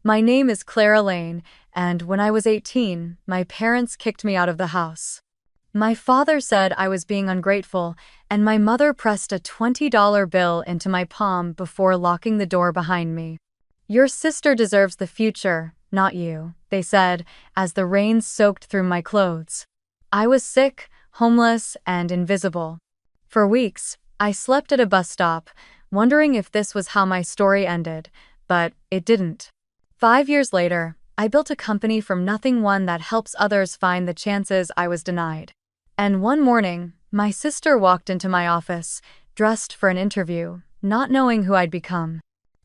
My name is Clara Lane, and when I was 18, my parents kicked me out of the house. My father said I was being ungrateful, and my mother pressed a $20 bill into my palm before locking the door behind me. "Your sister deserves the future, not you," they said, as the rain soaked through my clothes. I was sick, homeless, and invisible. For weeks, I slept at a bus stop, wondering if this was how my story ended, but it didn't. 5 years later, I built a company from nothing, one that helps others find the chances I was denied. And one morning, my sister walked into my office, dressed for an interview, not knowing who I'd become.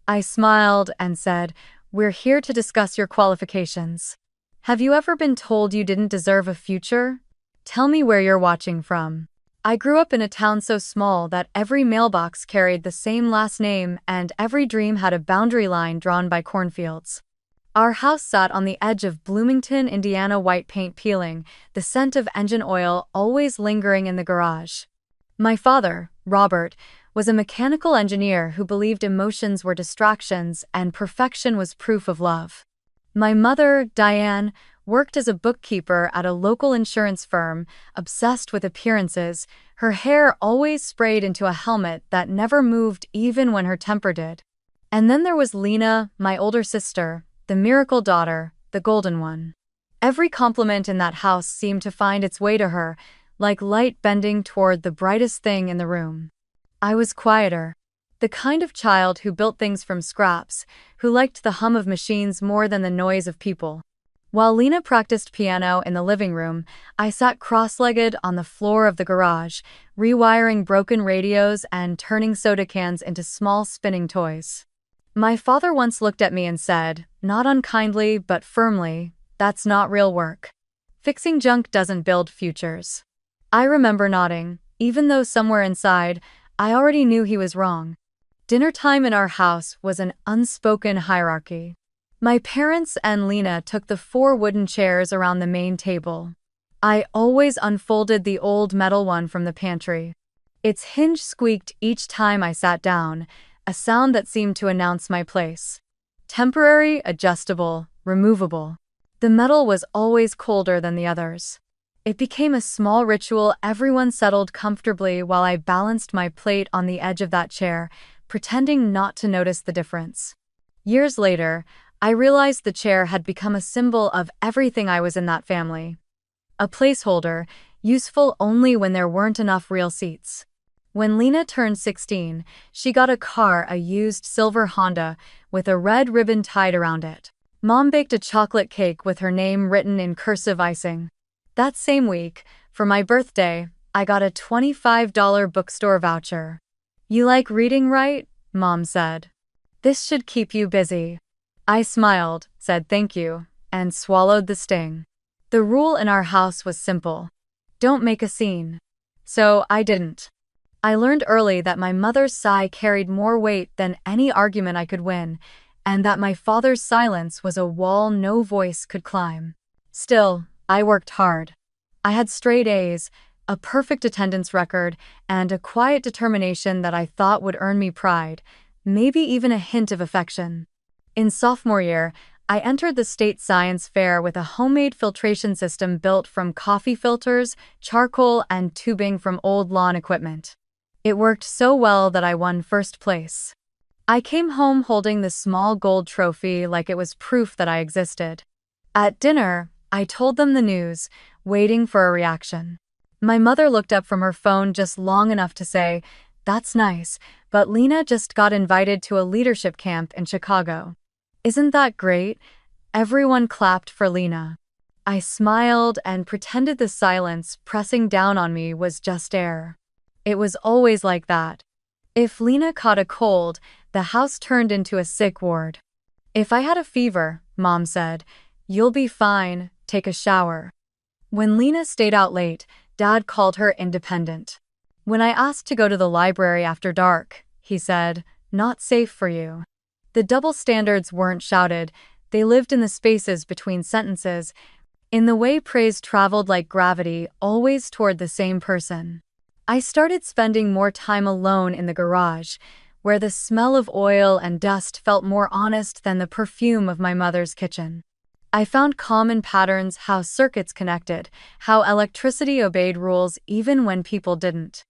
I smiled and said, "We're here to discuss your qualifications. Have you ever been told you didn't deserve a future? Tell me where you're watching from." I grew up in a town so small that every mailbox carried the same last name and every dream had a boundary line drawn by cornfields. Our house sat on the edge of Bloomington, Indiana, white paint peeling, the scent of engine oil always lingering in the garage. My father, Robert, was a mechanical engineer who believed emotions were distractions and perfection was proof of love. My mother, Diane, worked as a bookkeeper at a local insurance firm, obsessed with appearances, her hair always sprayed into a helmet that never moved even when her temper did. And then there was Lena, my older sister, the miracle daughter, the golden one. Every compliment in that house seemed to find its way to her, like light bending toward the brightest thing in the room. I was quieter. The kind of child who built things from scraps, who liked the hum of machines more than the noise of people. While Lena practiced piano in the living room, I sat cross-legged on the floor of the garage, rewiring broken radios and turning soda cans into small spinning toys. My father once looked at me and said, not unkindly but firmly, "That's not real work. Fixing junk doesn't build futures." I remember nodding, even though somewhere inside, I already knew he was wrong. Dinner time in our house was an unspoken hierarchy. My parents and Lena took the 4 wooden chairs around the main table. I always unfolded the old metal one from the pantry. Its hinge squeaked each time I sat down, a sound that seemed to announce my place. Temporary, adjustable, removable. The metal was always colder than the others. It became a small ritual. Everyone settled comfortably while I balanced my plate on the edge of that chair, pretending not to notice the difference. Years later, I realized the chair had become a symbol of everything I was in that family. A placeholder, useful only when there weren't enough real seats. When Lena turned 16, she got a car, a used silver Honda, with a red ribbon tied around it. Mom baked a chocolate cake with her name written in cursive icing. That same week, for my birthday, I got a $25 bookstore voucher. "You like reading, right?" Mom said. "This should keep you busy." I smiled, said thank you, and swallowed the sting. The rule in our house was simple. Don't make a scene. So I didn't. I learned early that my mother's sigh carried more weight than any argument I could win, and that my father's silence was a wall no voice could climb. Still, I worked hard. I had straight A's, a perfect attendance record, and a quiet determination that I thought would earn me pride, maybe even a hint of affection. In sophomore year, I entered the state science fair with a homemade filtration system built from coffee filters, charcoal, and tubing from old lawn equipment. It worked so well that I won first place. I came home holding the small gold trophy like it was proof that I existed. At dinner, I told them the news, waiting for a reaction. My mother looked up from her phone just long enough to say, "That's nice, but Lena just got invited to a leadership camp in Chicago." "Isn't that great?" Everyone clapped for Lena. I smiled and pretended the silence pressing down on me was just air. It was always like that. If Lena caught a cold, the house turned into a sick ward. If I had a fever, Mom said, "You'll be fine, take a shower." When Lena stayed out late, Dad called her independent. When I asked to go to the library after dark, he said, "Not safe for you." The double standards weren't shouted, they lived in the spaces between sentences, in the way praise traveled like gravity, always toward the same person. I started spending more time alone in the garage, where the smell of oil and dust felt more honest than the perfume of my mother's kitchen. I found common patterns, how circuits connected, how electricity obeyed rules even when people didn't.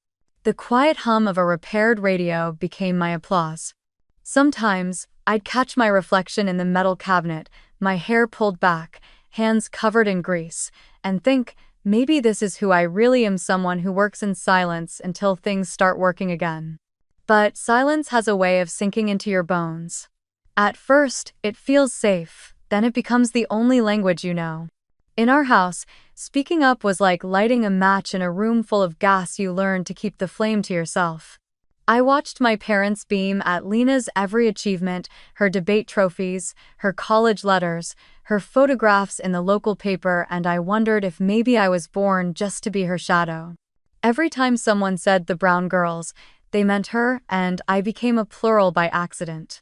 The quiet hum of a repaired radio became my applause. Sometimes, I'd catch my reflection in the metal cabinet, my hair pulled back, hands covered in grease, and think, maybe this is who I really am, someone who works in silence until things start working again. But silence has a way of sinking into your bones. At first, it feels safe, then it becomes the only language you know. In our house, speaking up was like lighting a match in a room full of gas. You learn to keep the flame to yourself. I watched my parents beam at Lena's every achievement, her debate trophies, her college letters, her photographs in the local paper, and I wondered if maybe I was born just to be her shadow. Every time someone said the brown girls, they meant her, and I became a plural by accident.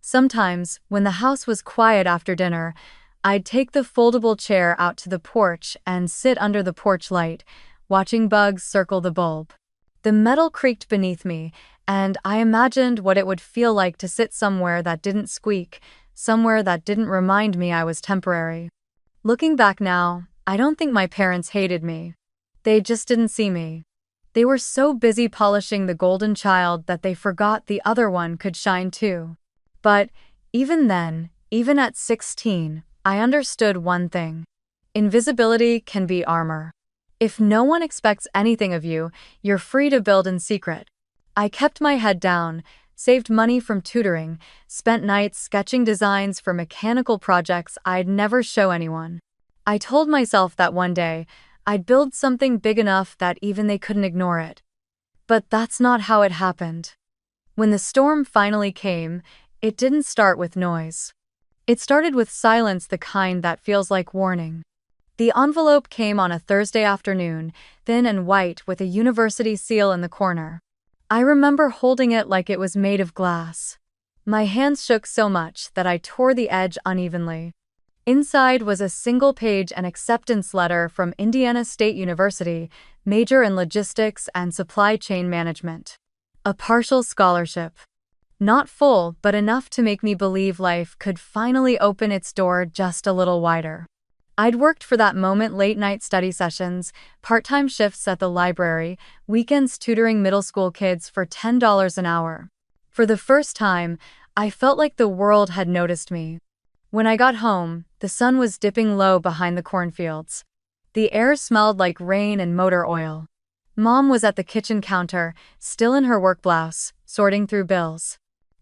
Sometimes, when the house was quiet after dinner, I'd take the foldable chair out to the porch and sit under the porch light, watching bugs circle the bulb. The metal creaked beneath me, and I imagined what it would feel like to sit somewhere that didn't squeak, somewhere that didn't remind me I was temporary. Looking back now, I don't think my parents hated me. They just didn't see me. They were so busy polishing the golden child that they forgot the other one could shine too. But even then, even at 16, I understood one thing. Invisibility can be armor. If no one expects anything of you, you're free to build in secret. I kept my head down, saved money from tutoring, spent nights sketching designs for mechanical projects I'd never show anyone. I told myself that one day, I'd build something big enough that even they couldn't ignore it. But that's not how it happened. When the storm finally came, it didn't start with noise. It started with silence, the kind that feels like warning. The envelope came on a Thursday afternoon, thin and white with a university seal in the corner. I remember holding it like it was made of glass. My hands shook so much that I tore the edge unevenly. Inside was a single-page an acceptance letter from Indiana State University, major in logistics and supply chain management. A partial scholarship. Not full, but enough to make me believe life could finally open its door just a little wider. I'd worked for that moment: late-night study sessions, part-time shifts at the library, weekends tutoring middle school kids for $10 an hour. For the first time, I felt like the world had noticed me. When I got home, the sun was dipping low behind the cornfields. The air smelled like rain and motor oil. Mom was at the kitchen counter, still in her work blouse, sorting through bills.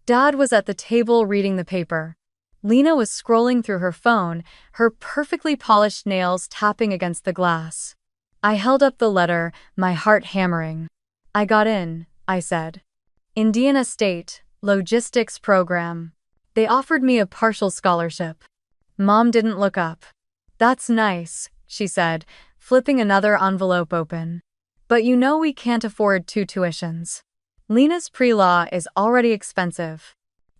Dad was at the table reading the paper. Lena was scrolling through her phone, her perfectly polished nails tapping against the glass. I held up the letter, my heart hammering. "I got in," I said. "Indiana State, Logistics Program. They offered me a partial scholarship." Mom didn't look up. "That's nice," she said, flipping another envelope open. "But you know we can't afford 2 tuitions. Lena's pre-law is already expensive."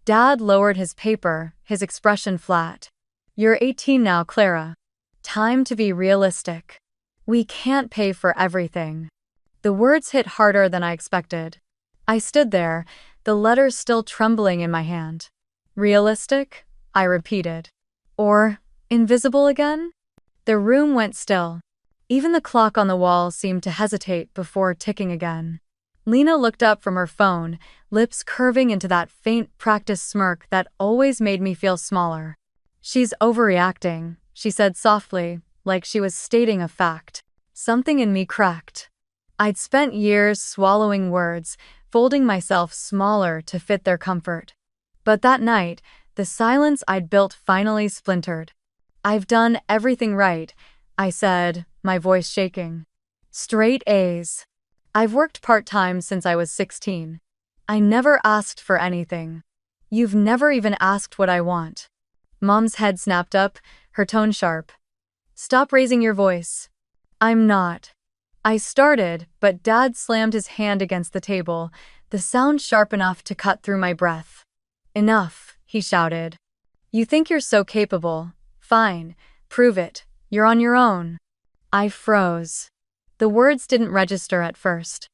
Dad lowered his paper, his expression flat. "You're 18 now, Clara. Time to be realistic. We can't pay for everything." The words hit harder than I expected. I stood there, the letter still trembling in my hand. "Realistic?" I repeated. "Or invisible again?" The room went still. Even the clock on the wall seemed to hesitate before ticking again. Lena looked up from her phone, lips curving into that faint practice smirk that always made me feel smaller. "She's overreacting," she said softly, like she was stating a fact. Something in me cracked. I'd spent years swallowing words, folding myself smaller to fit their comfort. But that night, the silence I'd built finally splintered. "I've done everything right," I said, my voice shaking. "Straight A's. I've worked part-time since I was 16. I never asked for anything. You've never even asked what I want." Mom's head snapped up, her tone sharp. "Stop raising your voice." "I'm not." I started, but Dad slammed his hand against the table, the sound sharp enough to cut through my breath. "Enough," he shouted. "You think you're so capable. Fine, prove it. You're on your own." I froze. The words didn't register at first.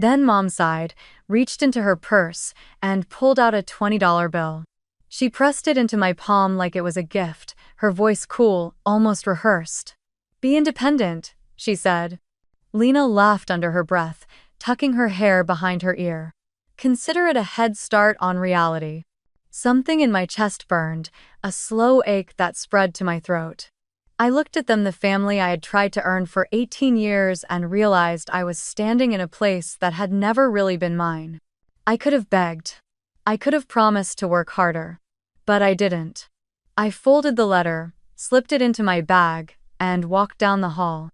Then Mom sighed, reached into her purse, and pulled out a $20 bill. She pressed it into my palm like it was a gift, her voice cool, almost rehearsed. "Be independent," she said. Lena laughed under her breath, tucking her hair behind her ear. "Consider it a head start on reality." Something in my chest burned, a slow ache that spread to my throat. I looked at them, the family I had tried to earn for 18 years, and realized I was standing in a place that had never really been mine. I could have begged. I could have promised to work harder. But I didn't. I folded the letter, slipped it into my bag, and walked down the hall.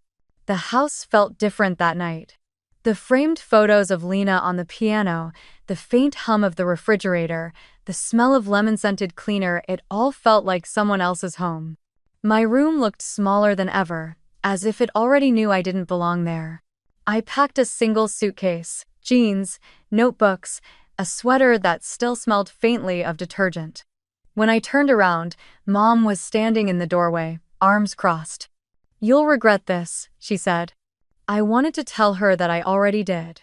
The house felt different that night. The framed photos of Lena on the piano, the faint hum of the refrigerator, the smell of lemon-scented cleaner, it all felt like someone else's home. My room looked smaller than ever, as if it already knew I didn't belong there. I packed a single suitcase, jeans, notebooks, a sweater that still smelled faintly of detergent. When I turned around, Mom was standing in the doorway, arms crossed. "You'll regret this," she said. I wanted to tell her that I already did.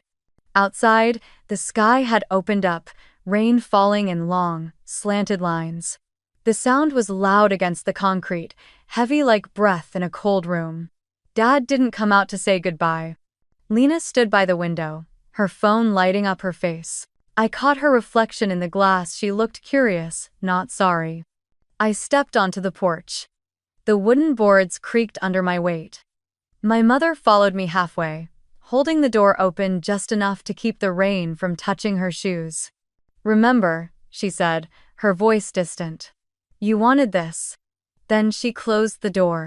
Outside, the sky had opened up, rain falling in long, slanted lines. The sound was loud against the concrete, heavy like breath in a cold room. Dad didn't come out to say goodbye. Lena stood by the window, her phone lighting up her face. I caught her reflection in the glass. She looked curious, not sorry. I stepped onto the porch. The wooden boards creaked under my weight. My mother followed me halfway, holding the door open just enough to keep the rain from touching her shoes. "Remember," she said, her voice distant. "You wanted this." Then she closed the door.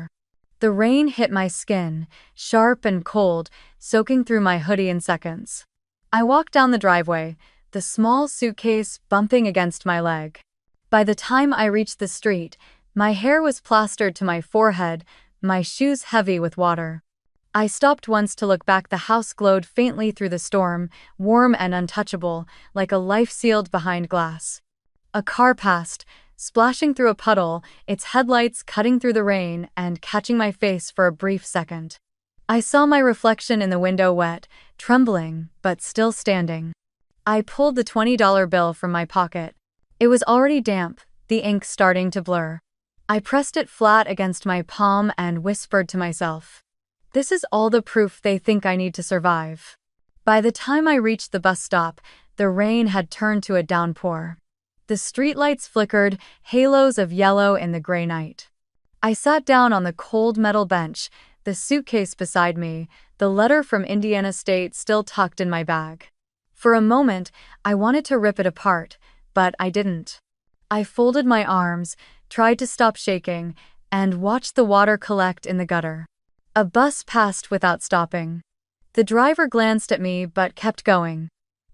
The rain hit my skin, sharp and cold, soaking through my hoodie in seconds. I walked down the driveway, the small suitcase bumping against my leg. By the time I reached the street, my hair was plastered to my forehead, my shoes heavy with water. I stopped once to look back. The house glowed faintly through the storm, warm and untouchable, like a life sealed behind glass. A car passed, splashing through a puddle, its headlights cutting through the rain and catching my face for a brief second. I saw my reflection in the window, wet, trembling, but still standing. I pulled the $20 bill from my pocket. It was already damp, the ink starting to blur. I pressed it flat against my palm and whispered to myself, "This is all the proof they think I need to survive." By the time I reached the bus stop, the rain had turned to a downpour. The streetlights flickered, halos of yellow in the gray night. I sat down on the cold metal bench, the suitcase beside me, the letter from Indiana State still tucked in my bag. For a moment, I wanted to rip it apart, but I didn't. I folded my arms, tried to stop shaking, and watched the water collect in the gutter. A bus passed without stopping. The driver glanced at me but kept going.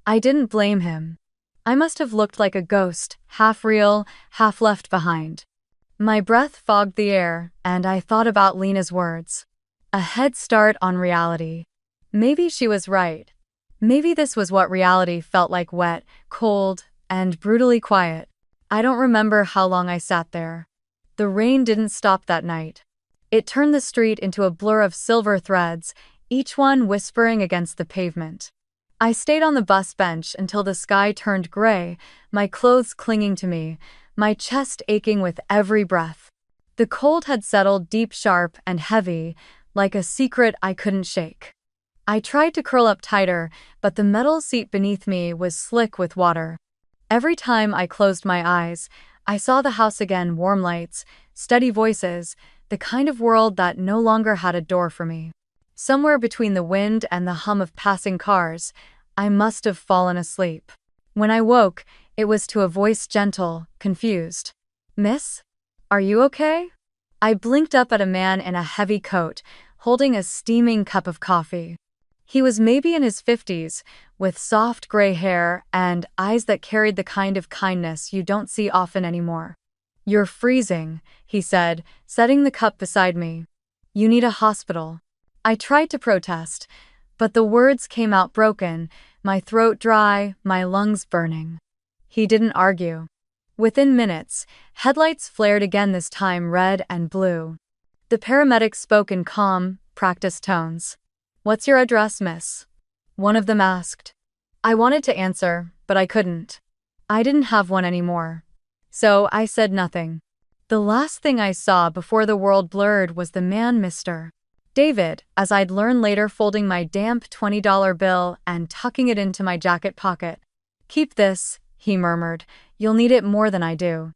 I didn't blame him. I must have looked like a ghost, half real, half left behind. My breath fogged the air, and I thought about Lena's words. A head start on reality. Maybe she was right. Maybe this was what reality felt like: wet, cold, and brutally quiet. I don't remember how long I sat there. The rain didn't stop that night. It turned the street into a blur of silver threads, each one whispering against the pavement. I stayed on the bus bench until the sky turned gray, my clothes clinging to me, my chest aching with every breath. The cold had settled deep, sharp, and heavy, like a secret I couldn't shake. I tried to curl up tighter, but the metal seat beneath me was slick with water. Every time I closed my eyes, I saw the house again: warm lights, steady voices, the kind of world that no longer had a door for me. Somewhere between the wind and the hum of passing cars, I must have fallen asleep. When I woke, it was to a voice, gentle, confused. "Miss? Are you okay?" I blinked up at a man in a heavy coat, holding a steaming cup of coffee. He was maybe in his 50s, with soft gray hair and eyes that carried the kind of kindness you don't see often anymore. "You're freezing," he said, setting the cup beside me. "You need a hospital." I tried to protest, but the words came out broken, my throat dry, my lungs burning. He didn't argue. Within minutes, headlights flared again, this time red and blue. The paramedic spoke in calm, practiced tones. "What's your address, miss?" One of them asked. I wanted to answer, but I couldn't. I didn't have one anymore. So I said nothing. The last thing I saw before the world blurred was the man Mr. David, as I'd learn later, folding my damp $20 bill and tucking it into my jacket pocket. Keep this, he murmured. You'll need it more than I do.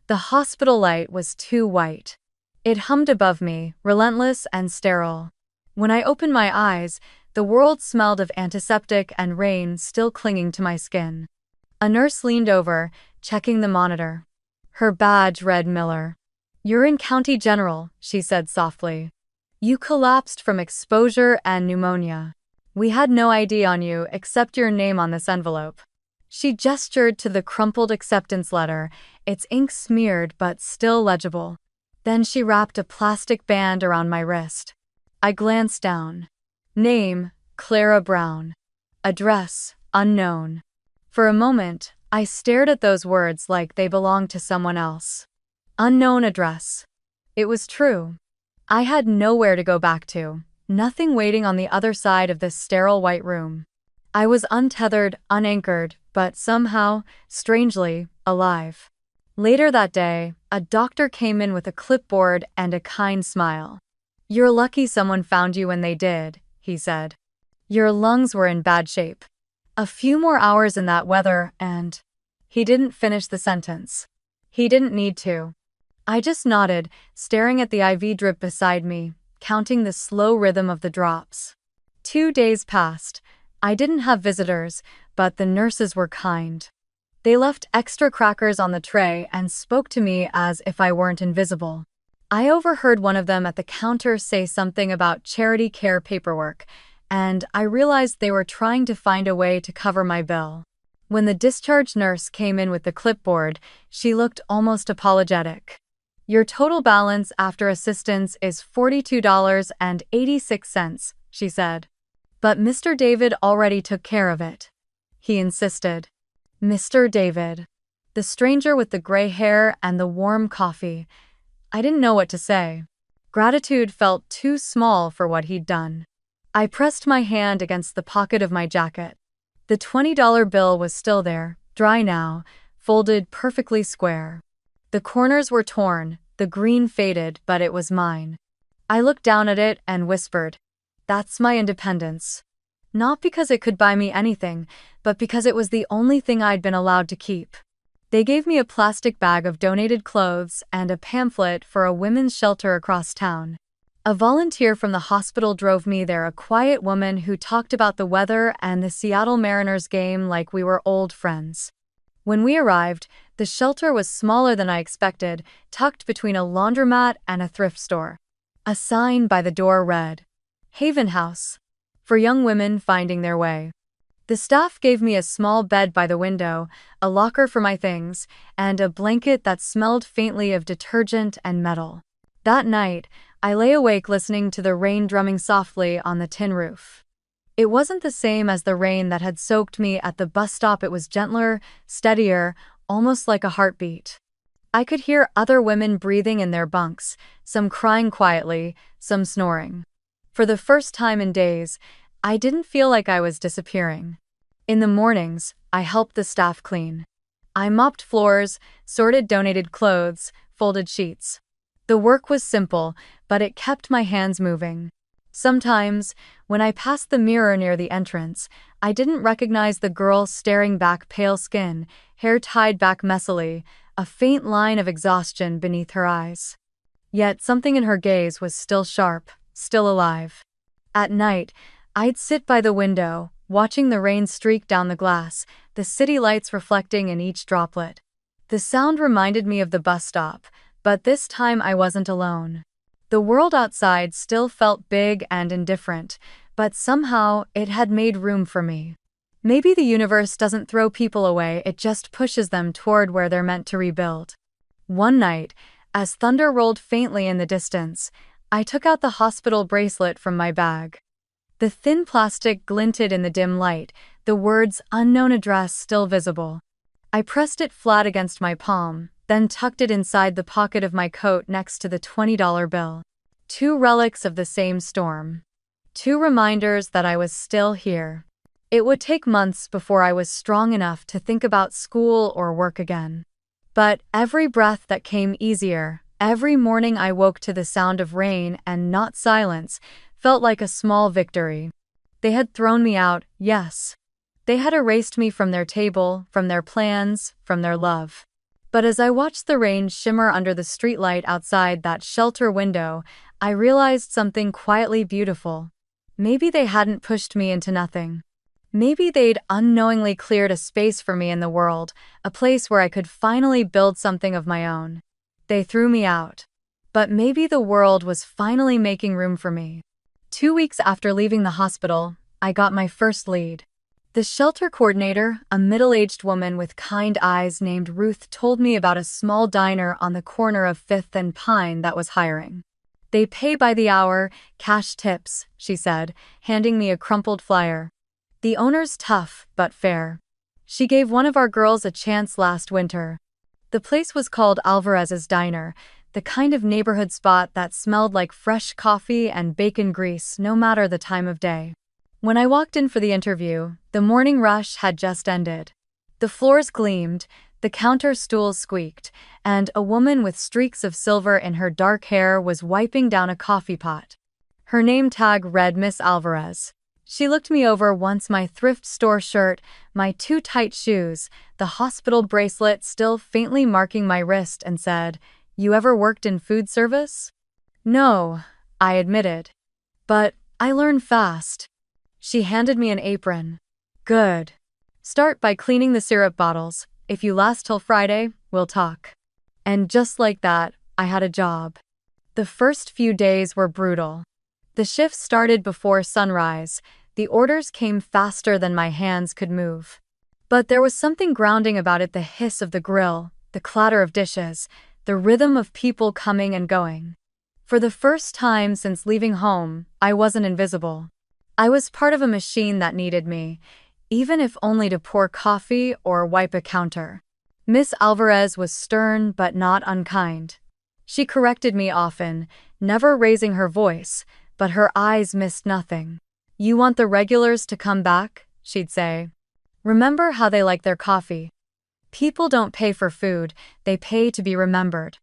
The hospital light was too white. It hummed above me, relentless and sterile. When I opened my eyes, the world smelled of antiseptic and rain still clinging to my skin. A nurse leaned over, checking the monitor. Her badge read Miller. You're in County General, she said softly. You collapsed from exposure and pneumonia. We had no ID on you except your name on this envelope. She gestured to the crumpled acceptance letter, its ink smeared but still legible. Then she wrapped a plastic band around my wrist. I glanced down. Name, Clara Brown. Address, unknown. For a moment, I stared at those words like they belonged to someone else. Unknown address. It was true. I had nowhere to go back to, nothing waiting on the other side of this sterile white room. I was untethered, unanchored, but somehow, strangely, alive. Later that day, a doctor came in with a clipboard and a kind smile. You're lucky someone found you when they did, he said. Your lungs were in bad shape. A few more hours in that weather and… He didn't finish the sentence. He didn't need to. I just nodded, staring at the IV drip beside me, counting the slow rhythm of the drops. 2 days passed. I didn't have visitors, but the nurses were kind. They left extra crackers on the tray and spoke to me as if I weren't invisible. I overheard one of them at the counter say something about charity care paperwork, and I realized they were trying to find a way to cover my bill. When the discharge nurse came in with the clipboard, she looked almost apologetic. Your total balance after assistance is $42.86, she said. But Mr. David already took care of it. He insisted. Mr. David. The stranger with the gray hair and the warm coffee. I didn't know what to say. Gratitude felt too small for what he'd done. I pressed my hand against the pocket of my jacket. The $20 bill was still there, dry now, folded perfectly square. The corners were torn, the green faded, but it was mine. I looked down at it and whispered, "That's my independence." Not because it could buy me anything, but because it was the only thing I'd been allowed to keep. They gave me a plastic bag of donated clothes and a pamphlet for a women's shelter across town. A volunteer from the hospital drove me there, a quiet woman who talked about the weather and the Seattle Mariners game like we were old friends. When we arrived, the shelter was smaller than I expected, tucked between a laundromat and a thrift store. A sign by the door read, Haven House, for young women finding their way. The staff gave me a small bed by the window, a locker for my things, and a blanket that smelled faintly of detergent and metal. That night, I lay awake listening to the rain drumming softly on the tin roof. It wasn't the same as the rain that had soaked me at the bus stop. It was gentler, steadier, almost like a heartbeat. I could hear other women breathing in their bunks, some crying quietly, some snoring. For the first time in days, I didn't feel like I was disappearing. In the mornings, I helped the staff clean. I mopped floors, sorted donated clothes, folded sheets. The work was simple, but it kept my hands moving. Sometimes, when I passed the mirror near the entrance, I didn't recognize the girl staring back, pale skin, hair tied back messily, a faint line of exhaustion beneath her eyes. Yet something in her gaze was still sharp, still alive. At night, I'd sit by the window, watching the rain streak down the glass, the city lights reflecting in each droplet. The sound reminded me of the bus stop, but this time I wasn't alone. The world outside still felt big and indifferent, but somehow it had made room for me. Maybe the universe doesn't throw people away, it just pushes them toward where they're meant to rebuild. One night, as thunder rolled faintly in the distance, I took out the hospital bracelet from my bag. The thin plastic glinted in the dim light, the words unknown address still visible. I pressed it flat against my palm, then tucked it inside the pocket of my coat next to the $20 bill. 2 relics of the same storm. 2 reminders that I was still here. It would take months before I was strong enough to think about school or work again. But every breath that came easier, every morning I woke to the sound of rain and not silence, felt like a small victory. They had thrown me out, yes. They had erased me from their table, from their plans, from their love. But as I watched the rain shimmer under the streetlight outside that shelter window, I realized something quietly beautiful. Maybe they hadn't pushed me into nothing. Maybe they'd unknowingly cleared a space for me in the world, a place where I could finally build something of my own. They threw me out. But maybe the world was finally making room for me. 2 weeks after leaving the hospital, I got my first lead. The shelter coordinator, a middle-aged woman with kind eyes named Ruth, told me about a small diner on the corner of 5th and Pine that was hiring. They pay by the hour, cash tips, she said, handing me a crumpled flyer. The owner's tough, but fair. She gave one of our girls a chance last winter. The place was called Alvarez's Diner, the kind of neighborhood spot that smelled like fresh coffee and bacon grease no matter the time of day. When I walked in for the interview, the morning rush had just ended. The floors gleamed, the counter stools squeaked, and a woman with streaks of silver in her dark hair was wiping down a coffee pot. Her name tag read Miss Alvarez. She looked me over once, my thrift store shirt, my too tight shoes, the hospital bracelet still faintly marking my wrist, and said, "You ever worked in food service?" "No," I admitted. "But I learn fast." She handed me an apron. "Good. Start by cleaning the syrup bottles. If you last till Friday, we'll talk." And just like that, I had a job. The first few days were brutal. The shifts started before sunrise. The orders came faster than my hands could move. But there was something grounding about it, the hiss of the grill, the clatter of dishes, the rhythm of people coming and going. For the first time since leaving home, I wasn't invisible. I was part of a machine that needed me, even if only to pour coffee or wipe a counter. Miss Alvarez was stern but not unkind. She corrected me often, never raising her voice, but her eyes missed nothing. "You want the regulars to come back?" she'd say. "Remember how they like their coffee. People don't pay for food, they pay to be remembered."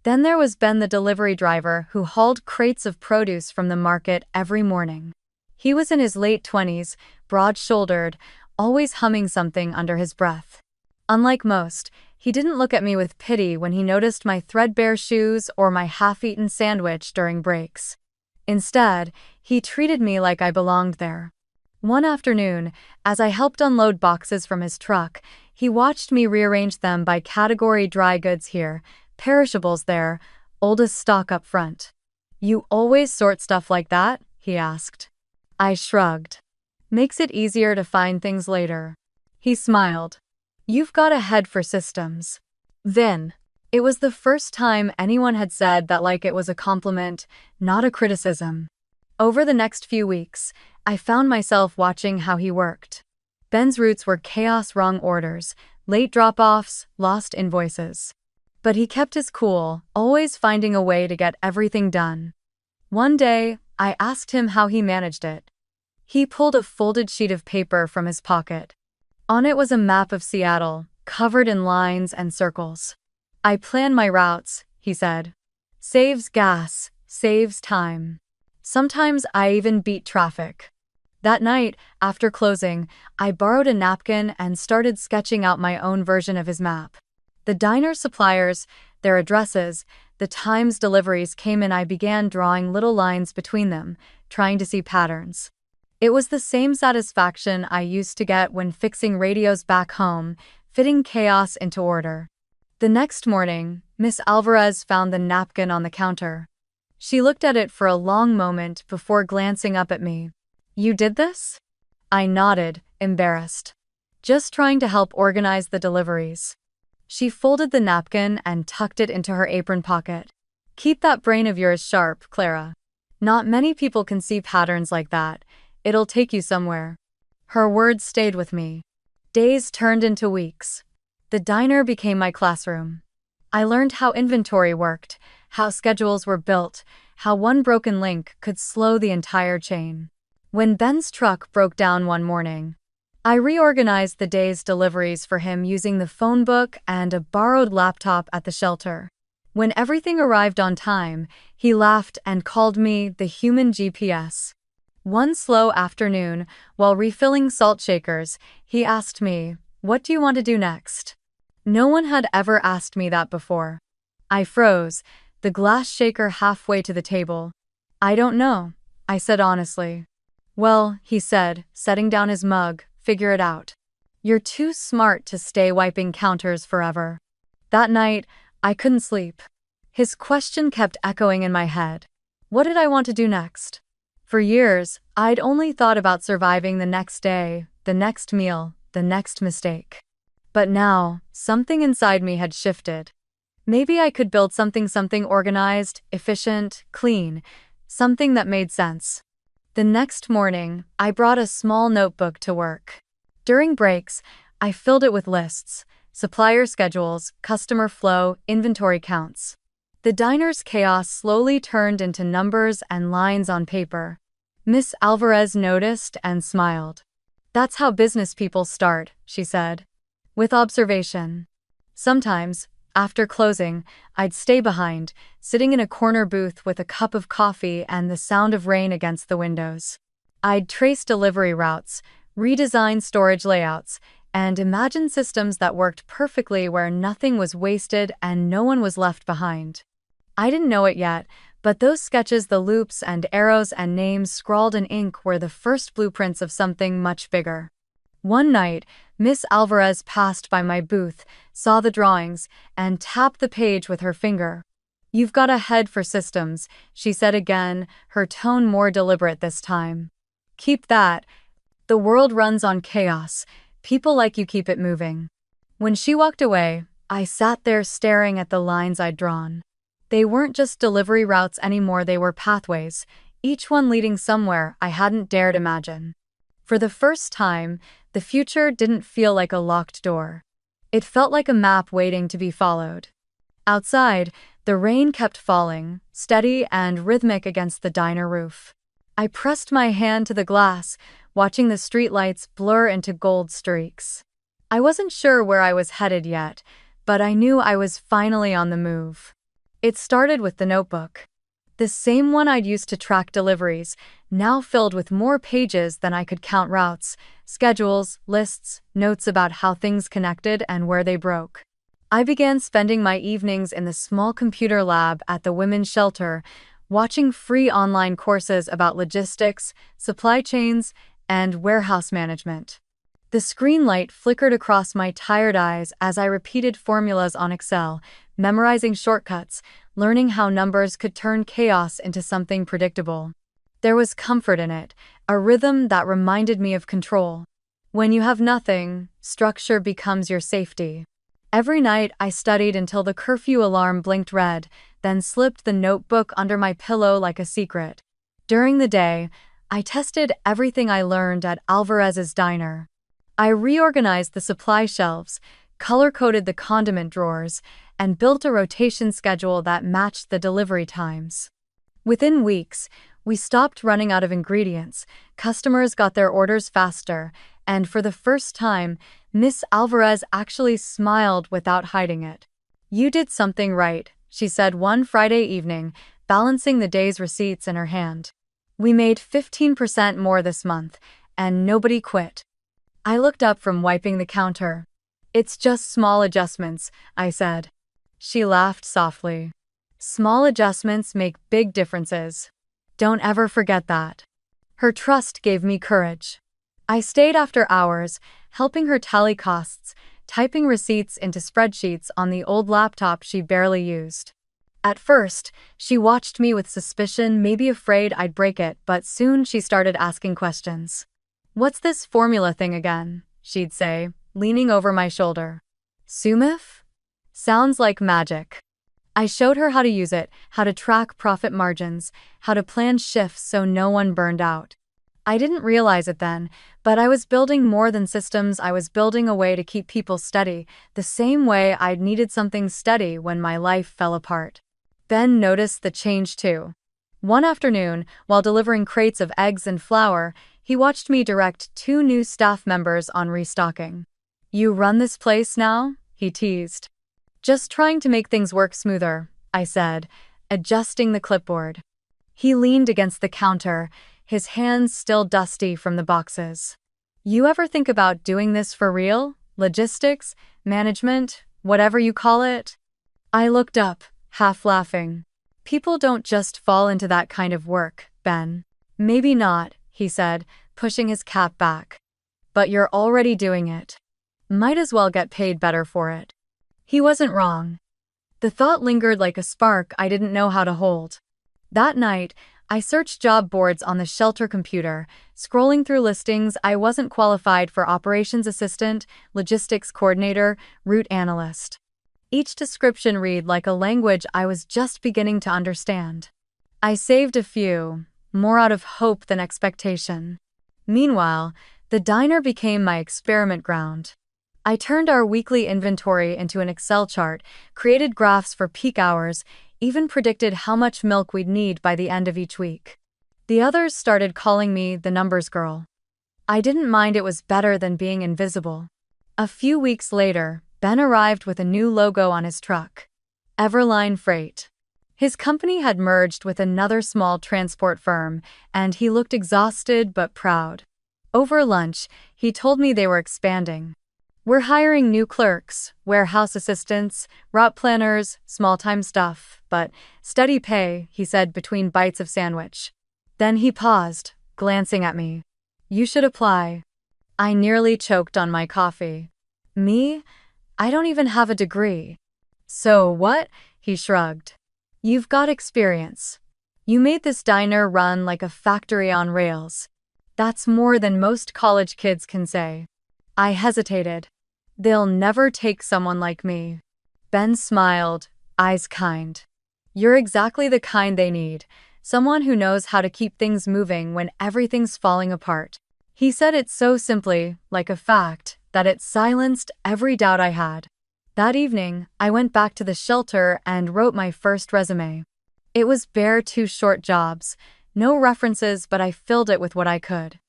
Then there was Ben, the delivery driver who hauled crates of produce from the market every morning. He was in his late 20s, broad-shouldered, always humming something under his breath. Unlike most, he didn't look at me with pity when he noticed my threadbare shoes or my half-eaten sandwich during breaks. Instead, he treated me like I belonged there. One afternoon, as I helped unload boxes from his truck, he watched me rearrange them by category: dry goods here, perishables there, oldest stock up front. "You always sort stuff like that?" he asked. I shrugged. "Makes it easier to find things later." He smiled. "You've got a head for systems." Then, it was the first time anyone had said that like it was a compliment, not a criticism. Over the next few weeks, I found myself watching how he worked. Ben's roots were chaos: wrong orders, late drop-offs, lost invoices. But he kept his cool, always finding a way to get everything done. One day, I asked him how he managed it. He pulled a folded sheet of paper from his pocket. On it was a map of Seattle, covered in lines and circles. "I plan my routes," he said. "Saves gas, saves time. Sometimes I even beat traffic." That night, after closing, I borrowed a napkin and started sketching out my own version of his map. The diner suppliers, their addresses, the times deliveries came in. I began drawing little lines between them, trying to see patterns. It was the same satisfaction I used to get when fixing radios back home, fitting chaos into order. The next morning, Miss Alvarez found the napkin on the counter. She looked at it for a long moment before glancing up at me. "You did this?" I nodded, embarrassed. "Just trying to help organize the deliveries." She folded the napkin and tucked it into her apron pocket. "Keep that brain of yours sharp, Clara. Not many people can see patterns like that. It'll take you somewhere." Her words stayed with me. Days turned into weeks. The diner became my classroom. I learned how inventory worked, how schedules were built, how one broken link could slow the entire chain. When Ben's truck broke down one morning, I reorganized the day's deliveries for him using the phone book and a borrowed laptop at the shelter. When everything arrived on time, he laughed and called me the human GPS. One slow afternoon, while refilling salt shakers, he asked me, "What do you want to do next?" No one had ever asked me that before. I froze, the glass shaker halfway to the table. "I don't know," I said honestly. "Well," he said, setting down his mug, "figure it out. You're too smart to stay wiping counters forever." That night, I couldn't sleep. His question kept echoing in my head. What did I want to do next? For years, I'd only thought about surviving the next day, the next meal, the next mistake. But now, something inside me had shifted. Maybe I could build something organized, efficient, clean, something that made sense. The next morning, I brought a small notebook to work. During breaks, I filled it with lists, supplier schedules, customer flow, inventory counts. The diner's chaos slowly turned into numbers and lines on paper. Miss Alvarez noticed and smiled. "That's how business people start," she said. "With observation." Sometimes, after closing, I'd stay behind, sitting in a corner booth with a cup of coffee and the sound of rain against the windows. I'd trace delivery routes, redesign storage layouts, and imagine systems that worked perfectly where nothing was wasted and no one was left behind. I didn't know it yet, but those sketches, the loops and arrows and names scrawled in ink, were the first blueprints of something much bigger. One night, Miss Alvarez passed by my booth, saw the drawings, and tapped the page with her finger. "You've got a head for systems," she said again, her tone more deliberate this time. "Keep that. The world runs on chaos. People like you keep it moving." When she walked away, I sat there staring at the lines I'd drawn. They weren't just delivery routes anymore, they were pathways, each one leading somewhere I hadn't dared imagine. For the first time, the future didn't feel like a locked door. It felt like a map waiting to be followed. Outside, the rain kept falling, steady and rhythmic against the diner roof. I pressed my hand to the glass, watching the streetlights blur into gold streaks. I wasn't sure where I was headed yet, but I knew I was finally on the move. It started with the notebook. The same one I'd used to track deliveries, now filled with more pages than I could count: routes, schedules, lists, notes about how things connected and where they broke. I began spending my evenings in the small computer lab at the women's shelter, watching free online courses about logistics, supply chains, and warehouse management. The screen light flickered across my tired eyes as I repeated formulas on Excel, memorizing shortcuts, learning how numbers could turn chaos into something predictable. There was comfort in it, a rhythm that reminded me of control. When you have nothing, structure becomes your safety. Every night I studied until the curfew alarm blinked red, then slipped the notebook under my pillow like a secret. During the day, I tested everything I learned at Alvarez's diner. I reorganized the supply shelves, color-coded the condiment drawers, and built a rotation schedule that matched the delivery times. Within weeks, we stopped running out of ingredients, customers got their orders faster, and for the first time, Miss Alvarez actually smiled without hiding it. "You did something right," she said one Friday evening, balancing the day's receipts in her hand. "We made 15% more this month, and nobody quit." I looked up from wiping the counter. "It's just small adjustments," I said. She laughed softly. "Small adjustments make big differences. Don't ever forget that." Her trust gave me courage. I stayed after hours, helping her tally costs, typing receipts into spreadsheets on the old laptop she barely used. At first, she watched me with suspicion, maybe afraid I'd break it, but soon she started asking questions. "What's this formula thing again?" she'd say, leaning over my shoulder. "Sumif? Sounds like magic." I showed her how to use it, how to track profit margins, how to plan shifts so no one burned out. I didn't realize it then, but I was building more than systems. I was building a way to keep people steady, the same way I'd needed something steady when my life fell apart. Ben noticed the change too. One afternoon, while delivering crates of eggs and flour, He watched me direct 2 new staff members on restocking. "You run this place now?" he teased. "Just trying to make things work smoother," I said, adjusting the clipboard. He leaned against the counter, his hands still dusty from the boxes. "You ever think about doing this for real? Logistics, management, whatever you call it?" I looked up, half laughing. "People don't just fall into that kind of work, Ben." "Maybe not," he said, pushing his cap back. "But you're already doing it. Might as well get paid better for it." He wasn't wrong. The thought lingered like a spark I didn't know how to hold. That night, I searched job boards on the shelter computer, scrolling through listings. I wasn't qualified for operations assistant, logistics coordinator, route analyst. Each description read like a language I was just beginning to understand. I saved a few, more out of hope than expectation. Meanwhile, the diner became my experiment ground. I turned our weekly inventory into an Excel chart, created graphs for peak hours, even predicted how much milk we'd need by the end of each week. The others started calling me the numbers girl. I didn't mind, it was better than being invisible. A few weeks later, Ben arrived with a new logo on his truck. Everline Freight. His company had merged with another small transport firm, and he looked exhausted but proud. Over lunch, he told me they were expanding. "We're hiring new clerks, warehouse assistants, route planners, small-time stuff, but steady pay," he said between bites of sandwich. Then he paused, glancing at me. "You should apply." I nearly choked on my coffee. "Me? I don't even have a degree." "So what?" he shrugged. "You've got experience. You made this diner run like a factory on rails. That's more than most college kids can say." I hesitated. "They'll never take someone like me." Ben smiled, eyes kind. "You're exactly the kind they need, someone who knows how to keep things moving when everything's falling apart." He said it so simply, like a fact, that it silenced every doubt I had. That evening, I went back to the shelter and wrote my first resume. It was bare 2 short jobs, no references, but I filled it with what I could.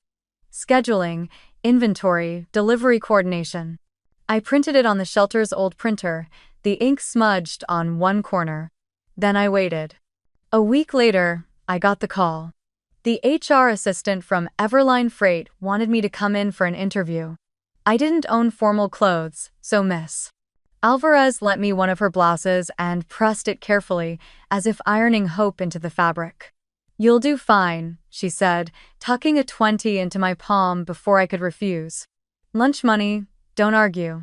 Scheduling, inventory, delivery coordination. I printed it on the shelter's old printer, the ink smudged on one corner. Then I waited. A week later, I got the call. The HR assistant from Everline Freight wanted me to come in for an interview. I didn't own formal clothes, so Miss Alvarez lent me one of her blouses and pressed it carefully, as if ironing hope into the fabric. "You'll do fine," she said, tucking a 20 into my palm before I could refuse. "Lunch money, don't argue."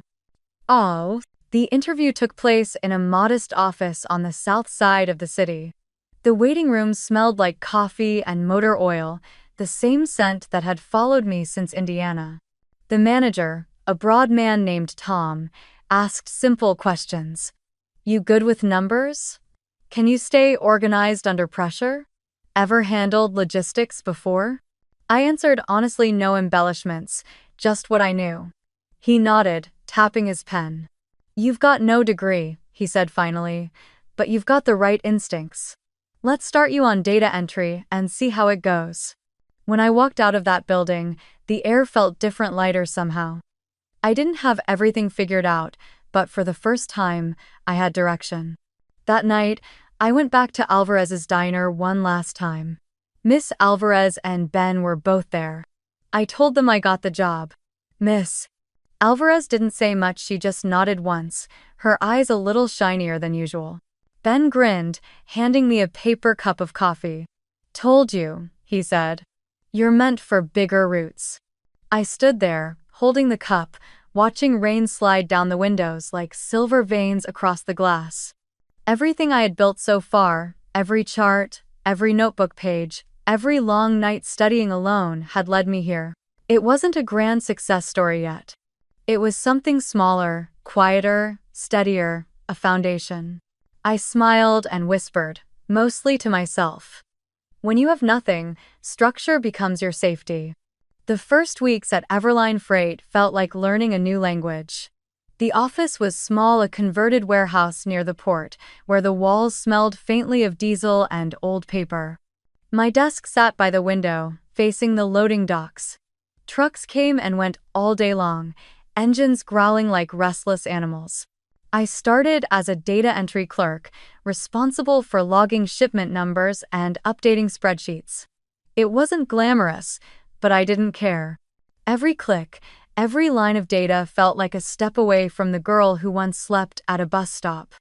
Oh. The interview took place in a modest office on the south side of the city. The waiting room smelled like coffee and motor oil, the same scent that had followed me since Indiana. The manager, a broad man named Tom, asked simple questions. "You good with numbers? Can you stay organized under pressure? Ever handled logistics before?" I answered honestly, no embellishments, just what I knew. He nodded, tapping his pen. "You've got no degree," he said finally, "but you've got the right instincts. Let's start you on data entry and see how it goes." When I walked out of that building, the air felt different, lighter somehow. I didn't have everything figured out, but for the first time, I had direction. That night, I went back to Alvarez's diner one last time. Miss Alvarez and Ben were both there. I told them I got the job. Miss Alvarez didn't say much, she just nodded once, her eyes a little shinier than usual. Ben grinned, handing me a paper cup of coffee. "Told you," he said. "You're meant for bigger routes." I stood there, holding the cup, watching rain slide down the windows like silver veins across the glass. Everything I had built so far, every chart, every notebook page, every long night studying alone had led me here. It wasn't a grand success story yet. It was something smaller, quieter, steadier, a foundation. I smiled and whispered, mostly to myself. When you have nothing, structure becomes your safety. The first weeks at Everline Freight felt like learning a new language. The office was small, a converted warehouse near the port, where the walls smelled faintly of diesel and old paper. My desk sat by the window, facing the loading docks. Trucks came and went all day long, engines growling like restless animals. I started as a data entry clerk, responsible for logging shipment numbers and updating spreadsheets. It wasn't glamorous, but I didn't care. Every click, every line of data felt like a step away from the girl who once slept at a bus stop.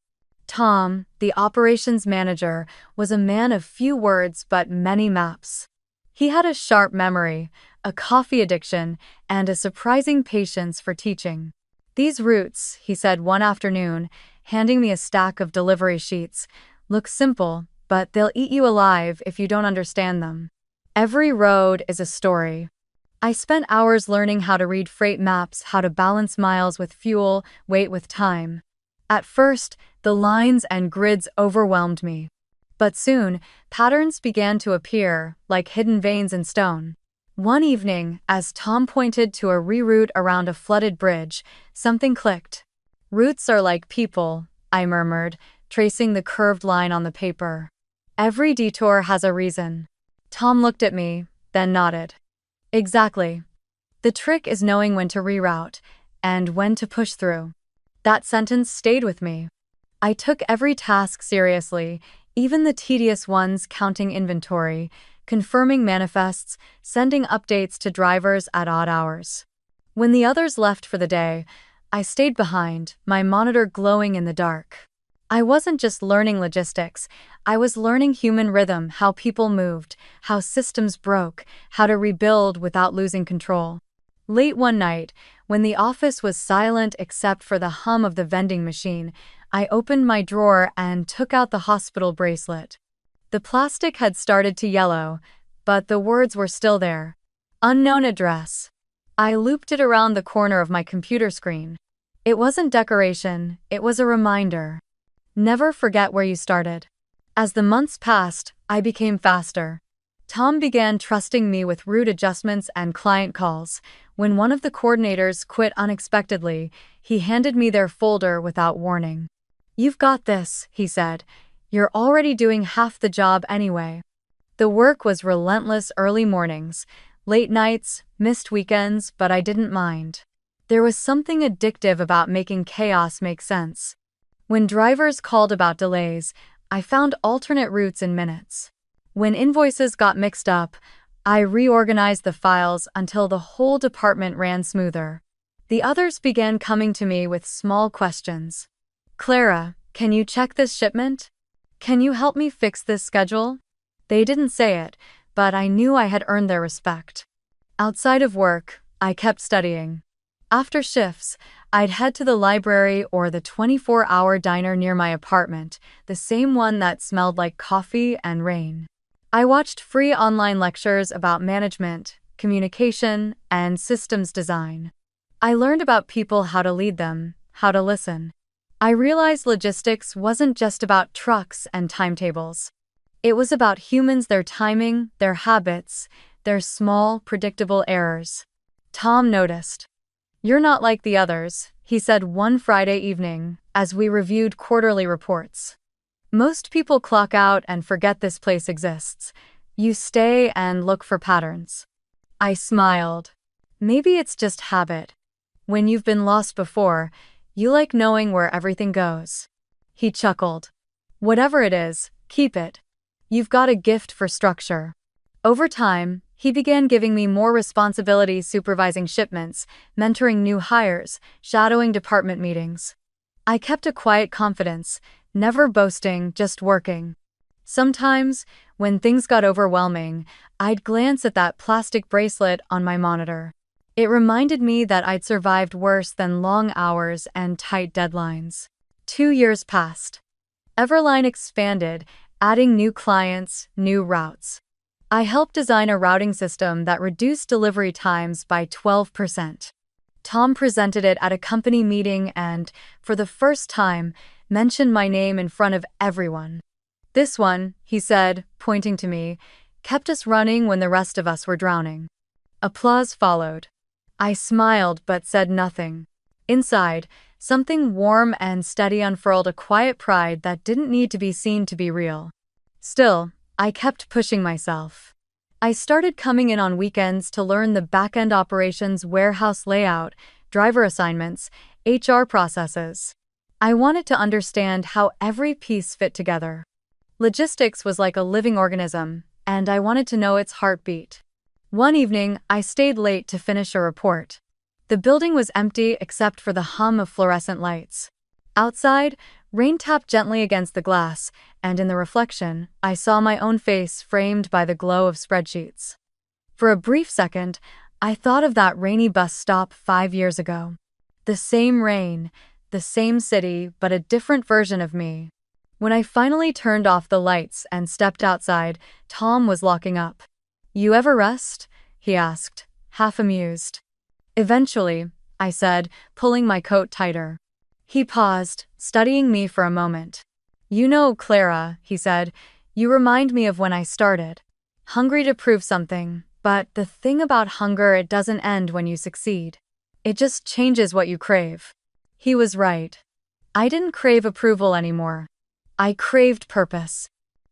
Tom, the operations manager, was a man of few words but many maps. He had a sharp memory, a coffee addiction, and a surprising patience for teaching. "These routes," he said one afternoon, handing me a stack of delivery sheets, "look simple, but they'll eat you alive if you don't understand them. Every road is a story." I spent hours learning how to read freight maps, how to balance miles with fuel, weight with time. At first, the lines and grids overwhelmed me. But soon, patterns began to appear, like hidden veins in stone. One evening, as Tom pointed to a reroute around a flooded bridge, something clicked. "Routes are like people," I murmured, tracing the curved line on the paper. "Every detour has a reason." Tom looked at me, then nodded. "Exactly. The trick is knowing when to reroute, and when to push through." That sentence stayed with me. I took every task seriously, even the tedious ones, counting inventory, confirming manifests, sending updates to drivers at odd hours. When the others left for the day, I stayed behind, my monitor glowing in the dark. I wasn't just learning logistics, I was learning human rhythm, how people moved, how systems broke, how to rebuild without losing control. Late one night, when the office was silent except for the hum of the vending machine, I opened my drawer and took out the hospital bracelet. The plastic had started to yellow, but the words were still there. "Unknown address." I looped it around the corner of my computer screen. It wasn't decoration, it was a reminder. Never forget where you started. As the months passed, I became faster. Tom began trusting me with route adjustments and client calls. When one of the coordinators quit unexpectedly, he handed me their folder without warning. "You've got this," he said. "You're already doing half the job anyway." The work was relentless: early mornings, late nights, missed weekends, but I didn't mind. There was something addictive about making chaos make sense. When drivers called about delays, I found alternate routes in minutes. When invoices got mixed up, I reorganized the files until the whole department ran smoother. The others began coming to me with small questions. "Clara, can you check this shipment? Can you help me fix this schedule?" They didn't say it, but I knew I had earned their respect. Outside of work, I kept studying. After shifts, I'd head to the library or the 24-hour diner near my apartment, the same one that smelled like coffee and rain. I watched free online lectures about management, communication, and systems design. I learned about people, how to lead them, how to listen. I realized logistics wasn't just about trucks and timetables. It was about humans, their timing, their habits, their small, predictable errors. Tom noticed. "You're not like the others," he said one Friday evening, as we reviewed quarterly reports. "Most people clock out and forget this place exists. You stay and look for patterns." I smiled. "Maybe it's just habit. When you've been lost before, you like knowing where everything goes." He chuckled. "Whatever it is, keep it. You've got a gift for structure." Over time, he began giving me more responsibility, supervising shipments, mentoring new hires, shadowing department meetings. I kept a quiet confidence, never boasting, just working. Sometimes, when things got overwhelming, I'd glance at that plastic bracelet on my monitor. It reminded me that I'd survived worse than long hours and tight deadlines. 2 years passed. Everline expanded, adding new clients, new routes. I helped design a routing system that reduced delivery times by 12%. Tom presented it at a company meeting and, for the first time, mentioned my name in front of everyone. "This one," he said, pointing to me, "kept us running when the rest of us were drowning." Applause followed. I smiled but said nothing. Inside, something warm and steady unfurled, a quiet pride that didn't need to be seen to be real. Still, I kept pushing myself. I started coming in on weekends to learn the back-end operations, warehouse layout, driver assignments, HR processes. I wanted to understand how every piece fit together. Logistics was like a living organism, and I wanted to know its heartbeat. One evening, I stayed late to finish a report. The building was empty except for the hum of fluorescent lights. Outside, rain tapped gently against the glass, and in the reflection, I saw my own face framed by the glow of spreadsheets. For a brief second, I thought of that rainy bus stop 5 years ago. The same rain, the same city, but a different version of me. When I finally turned off the lights and stepped outside, Tom was locking up. "You ever rest?" he asked, half amused. "Eventually," I said, pulling my coat tighter. He paused, studying me for a moment. "You know, Clara," he said, "you remind me of when I started. Hungry to prove something, but the thing about hunger, it doesn't end when you succeed. It just changes what you crave." He was right. I didn't crave approval anymore. I craved purpose.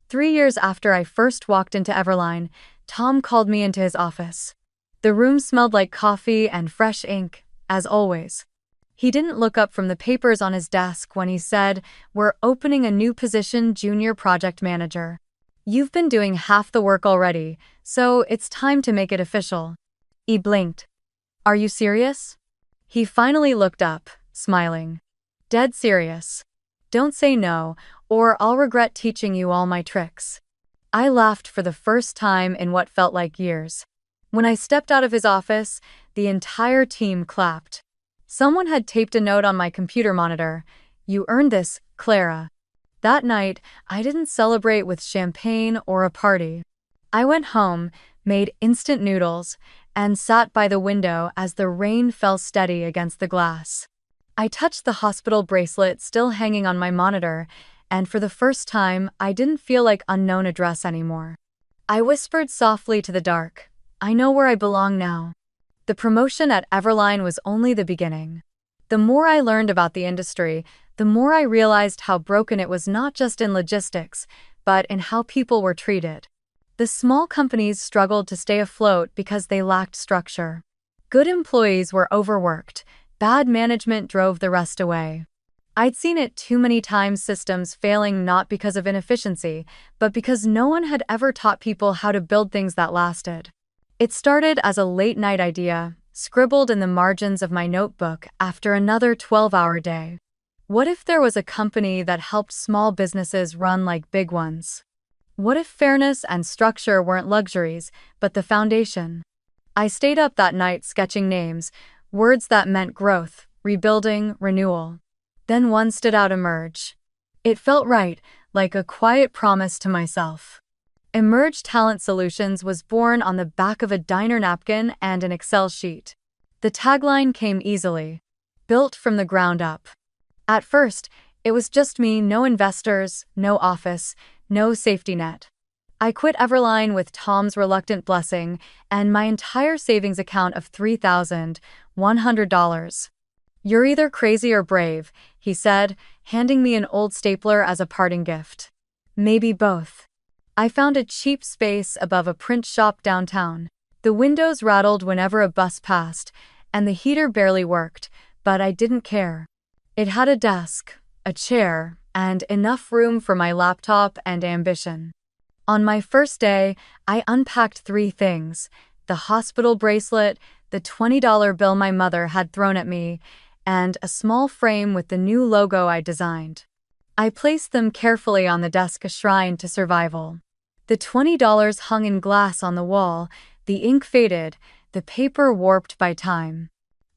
3 years after I first walked into Everline, Tom called me into his office. The room smelled like coffee and fresh ink, as always. He didn't look up from the papers on his desk when he said, "We're opening a new position, junior project manager. You've been doing half the work already, so it's time to make it official." He blinked. "Are you serious?" He finally looked up, smiling. "Dead serious. Don't say no, or I'll regret teaching you all my tricks." I laughed for the first time in what felt like years. When I stepped out of his office, the entire team clapped. Someone had taped a note on my computer monitor: "You earned this, Clara." That night, I didn't celebrate with champagne or a party. I went home, made instant noodles, and sat by the window as the rain fell steady against the glass. I touched the hospital bracelet still hanging on my monitor, and for the first time, I didn't feel like unknown address anymore. I whispered softly to the dark, "I know where I belong now." The promotion at Everline was only the beginning. The more I learned about the industry, the more I realized how broken it was, not just in logistics, but in how people were treated. The small companies struggled to stay afloat because they lacked structure. Good employees were overworked. Bad management drove the rest away. I'd seen it too many times, systems failing not because of inefficiency, but because no one had ever taught people how to build things that lasted. It started as a late-night idea, scribbled in the margins of my notebook after another 12-hour day. What if there was a company that helped small businesses run like big ones? What if fairness and structure weren't luxuries, but the foundation? I stayed up that night sketching names, words that meant growth, rebuilding, renewal. Then one stood out: Emerge. It felt right, like a quiet promise to myself. Emerge Talent Solutions was born on the back of a diner napkin and an Excel sheet. The tagline came easily: built from the ground up. At first, it was just me, no investors, no office, no safety net. I quit Everline with Tom's reluctant blessing and my entire savings account of $3,100. "You're either crazy or brave," he said, handing me an old stapler as a parting gift. "Maybe both." I found a cheap space above a print shop downtown. The windows rattled whenever a bus passed, and the heater barely worked, but I didn't care. It had a desk, a chair, and enough room for my laptop and ambition. On my first day, I unpacked 3 things: the hospital bracelet, the $20 bill my mother had thrown at me, and a small frame with the new logo I designed. I placed them carefully on the desk, a shrine to survival. The $20 hung in glass on the wall, the ink faded, the paper warped by time.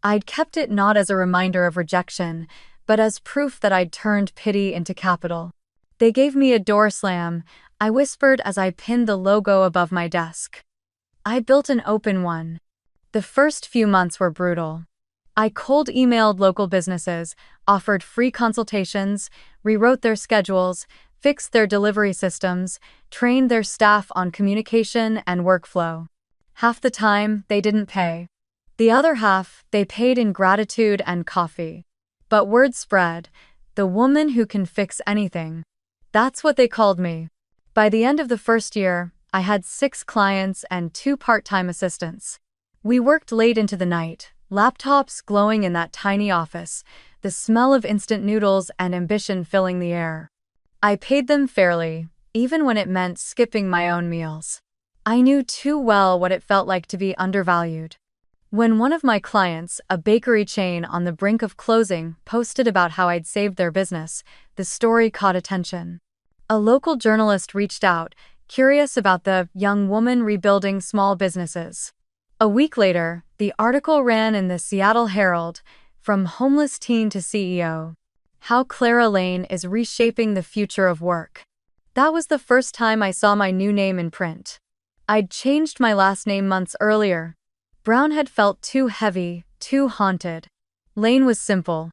I'd kept it not as a reminder of rejection, but as proof that I'd turned pity into capital. "They gave me a door slam," I whispered as I pinned the logo above my desk. I built an open one. The first few months were brutal. I cold emailed local businesses, offered free consultations, rewrote their schedules, fixed their delivery systems, trained their staff on communication and workflow. Half the time, they didn't pay. The other half, they paid in gratitude and coffee. But word spread: the woman who can fix anything. That's what they called me. By the end of the first year, I had 6 clients and 2 part-time assistants. We worked late into the night, laptops glowing in that tiny office, the smell of instant noodles and ambition filling the air. I paid them fairly, even when it meant skipping my own meals. I knew too well what it felt like to be undervalued. When one of my clients, a bakery chain on the brink of closing, posted about how I'd saved their business, the story caught attention. A local journalist reached out, curious about the young woman rebuilding small businesses. A week later, the article ran in the Seattle Herald, "From Homeless Teen to CEO: How Clara Lane is Reshaping the Future of Work." That was the first time I saw my new name in print. I'd changed my last name months earlier. Brown had felt too heavy, too haunted. Lane was simple.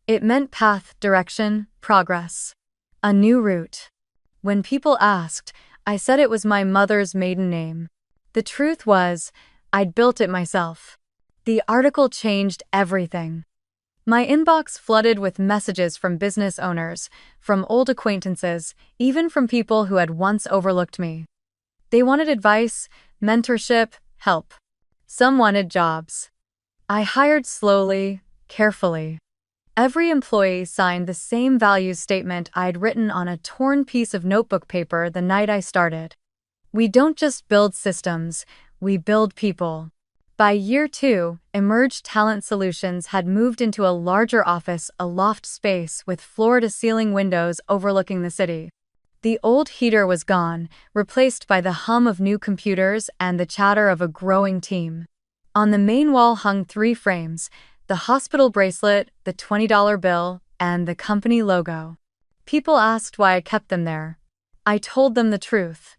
It meant path, direction, progress. A new route. When people asked, I said it was my mother's maiden name. The truth was, I'd built it myself. The article changed everything. My inbox flooded with messages from business owners, from old acquaintances, even from people who had once overlooked me. They wanted advice, mentorship, help. Some wanted jobs. I hired slowly, carefully. Every employee signed the same values statement I'd written on a torn piece of notebook paper the night I started. We don't just build systems, we build people. By year 2, Emerge Talent Solutions had moved into a larger office, a loft space with floor-to-ceiling windows overlooking the city. The old heater was gone, replaced by the hum of new computers and the chatter of a growing team. On the main wall hung 3 frames: the hospital bracelet, the $20 bill, and the company logo. People asked why I kept them there. I told them the truth.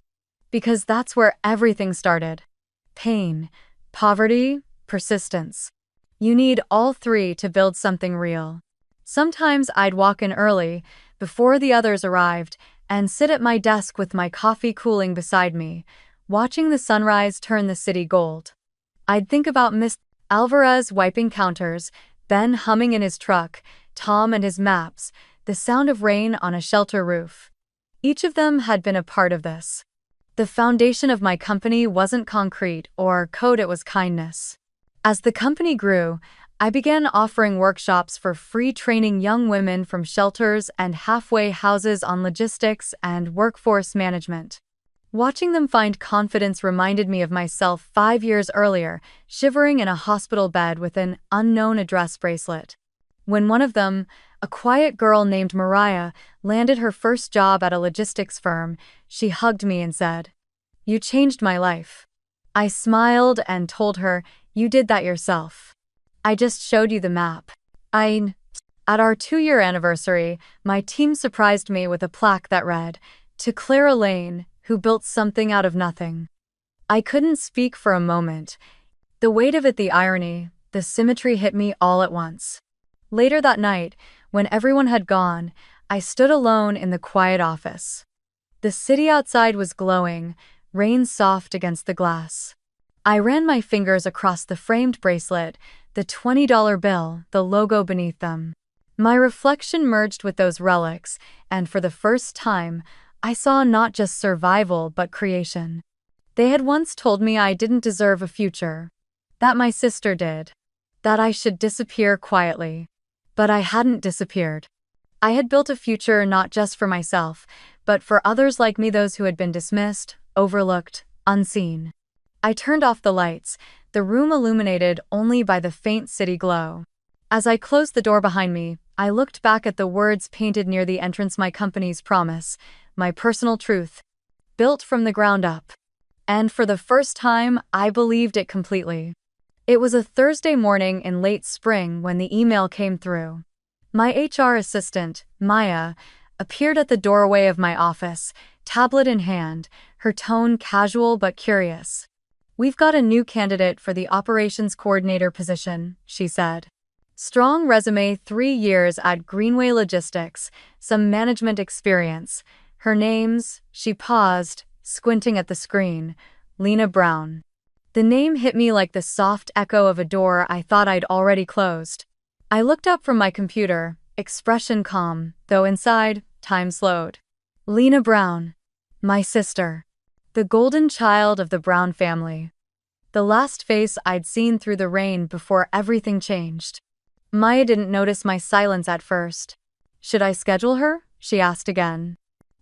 Because that's where everything started. Pain, poverty, persistence. You need all 3 to build something real. Sometimes I'd walk in early, before the others arrived, and sit at my desk with my coffee cooling beside me, watching the sunrise turn the city gold. I'd think about Miss Alvarez wiping counters, Ben humming in his truck, Tom and his maps, the sound of rain on a shelter roof. Each of them had been a part of this. The foundation of my company wasn't concrete or code, it was kindness. As the company grew, I began offering workshops for free, training young women from shelters and halfway houses on logistics and workforce management. Watching them find confidence reminded me of myself 5 years earlier, shivering in a hospital bed with an unknown address bracelet. When one of them, a quiet girl named Mariah, landed her first job at a logistics firm, she hugged me and said, "You changed my life." I smiled and told her, "You did that yourself. I just showed you the map." At our 2-year anniversary, my team surprised me with a plaque that read, "To Clara Lane, who built something out of nothing." I couldn't speak for a moment. The weight of it, the irony, the symmetry hit me all at once. Later that night, when everyone had gone, I stood alone in the quiet office. The city outside was glowing, rain soft against the glass. I ran my fingers across the framed bracelet, the $20 bill, the logo beneath them. My reflection merged with those relics, and for the first time, I saw not just survival but creation. They had once told me I didn't deserve a future. That my sister did. That I should disappear quietly. But I hadn't disappeared. I had built a future not just for myself, but for others like me, those who had been dismissed, overlooked, unseen. I turned off the lights, the room illuminated only by the faint city glow. As I closed the door behind me, I looked back at the words painted near the entrance: my company's promise, my personal truth, built from the ground up. And for the first time, I believed it completely. It was a Thursday morning in late spring when the email came through. My HR assistant, Maya, appeared at the doorway of my office, tablet in hand, her tone casual but curious. "We've got a new candidate for the operations coordinator position," she said. Strong resume, 3 years at Greenway Logistics, some management experience. Her name's, she paused, squinting at the screen, Lena Brown. The name hit me like the soft echo of a door I thought I'd already closed. I looked up from my computer, expression calm, though inside, time slowed. Lena Brown. My sister. the golden child of the Brown family. The last face I'd seen through the rain before everything changed. Maya didn't notice my silence at first. "Should I schedule her?" she asked again.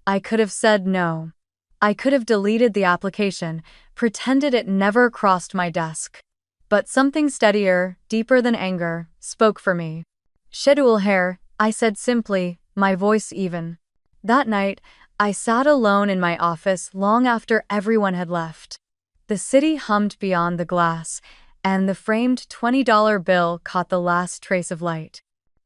I could have said no. I could have deleted the application, pretended it never crossed my desk. But something steadier, deeper than anger, spoke for me. "Schedule her," I said simply, my voice even. That night, I sat alone in my office long after everyone had left. The city hummed beyond the glass, and the framed $20 bill caught the last trace of light.